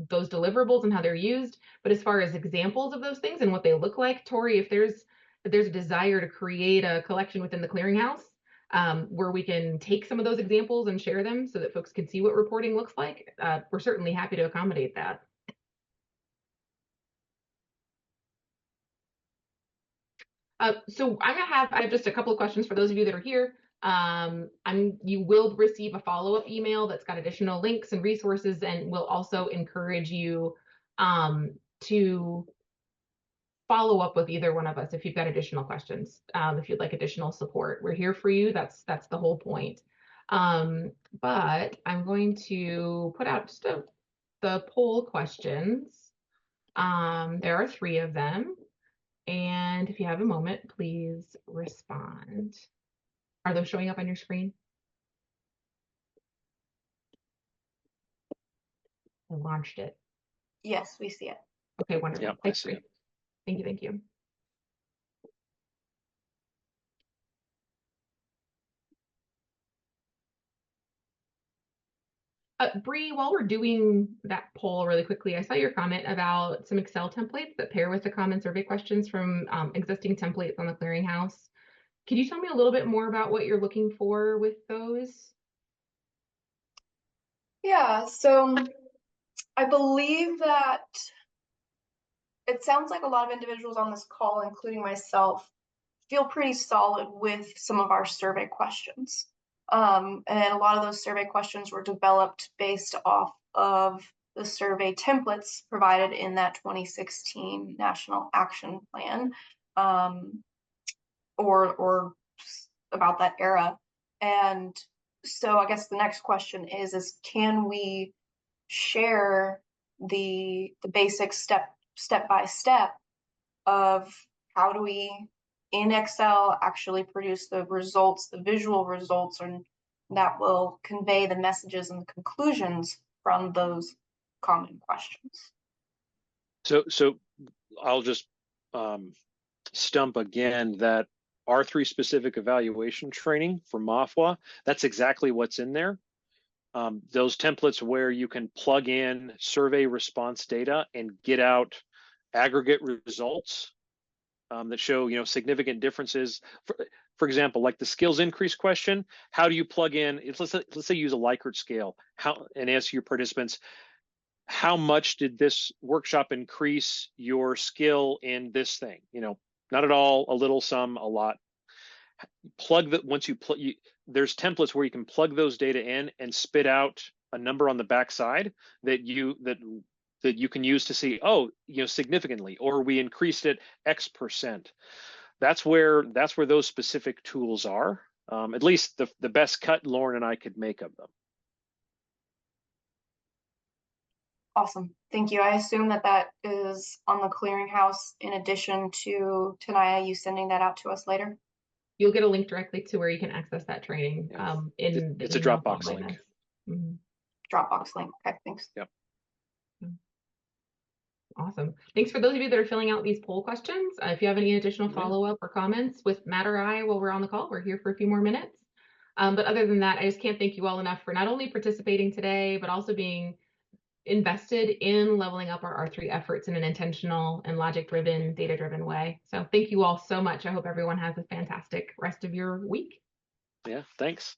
deliverables and how they're used. But as far as examples of those things and what they look like, Tori, if there's a desire to create a collection within the clearinghouse where we can take some of those examples and share them so that folks can see what reporting looks like, we're certainly happy to accommodate that. So I have just a couple of questions for those of you that are here. You will receive a follow-up email that's got additional links and resources, and we'll also encourage you to follow up with either one of us if you've got additional questions, if you'd like additional support. We're here for you. That's the whole point. But I'm going to put out just the poll questions. There are 3 of them. And if you have a moment, please respond. Are those showing up on your screen? I launched it. Yes, we see it. Okay, wonderful. Yep, Thanks, I see it. Thank you, thank you. Bree, while we're doing that poll really quickly, I saw your comment about some Excel templates that pair with the common survey questions from existing templates on the clearinghouse. Can you tell me a little bit more about what you're looking for with those? Yeah, so I believe that it sounds like a lot of individuals on this call, including myself, feel pretty solid with some of our survey questions. And a lot of those survey questions were developed based off of the survey templates provided in that 2016 National Action Plan, or about that era. And so I guess the next question is can we share the basic step by step of how do we in Excel actually produce the results, the visual results, and that will convey the messages and the conclusions from those common questions. So I'll just stump again that R3 specific evaluation training for MAFWA, that's exactly what's in there. Those templates where you can plug in survey response data and get out aggregate results that show significant differences. For example, like the skills increase question, how do you plug in? Let's say use a Likert scale and ask your participants, how much did this workshop increase your skill in this thing? Not at all, a little, some, a lot. Plug that once you there's templates where you can plug those data in and spit out a number on the backside that you can use to see, significantly, or we increased it X%. That's where those specific tools are. At least the best cut Lauren and I could make of them. Awesome, thank you. I assume that is on the clearinghouse in addition to Taniya, you sending that out to us later? You'll get a link directly to where you can access that training. It's a Dropbox link. Mm-hmm. Dropbox link. Okay, thanks. Yep. Awesome. Thanks for those of you that are filling out these poll questions. If you have any additional follow-up or comments with Matt or I while we're on the call, we're here for a few more minutes. But other than that, I just can't thank you all enough for not only participating today, but also being invested in leveling up our R3 efforts in an intentional and logic-driven, data-driven way. So thank you all so much. I hope everyone has a fantastic rest of your week. Yeah, thanks.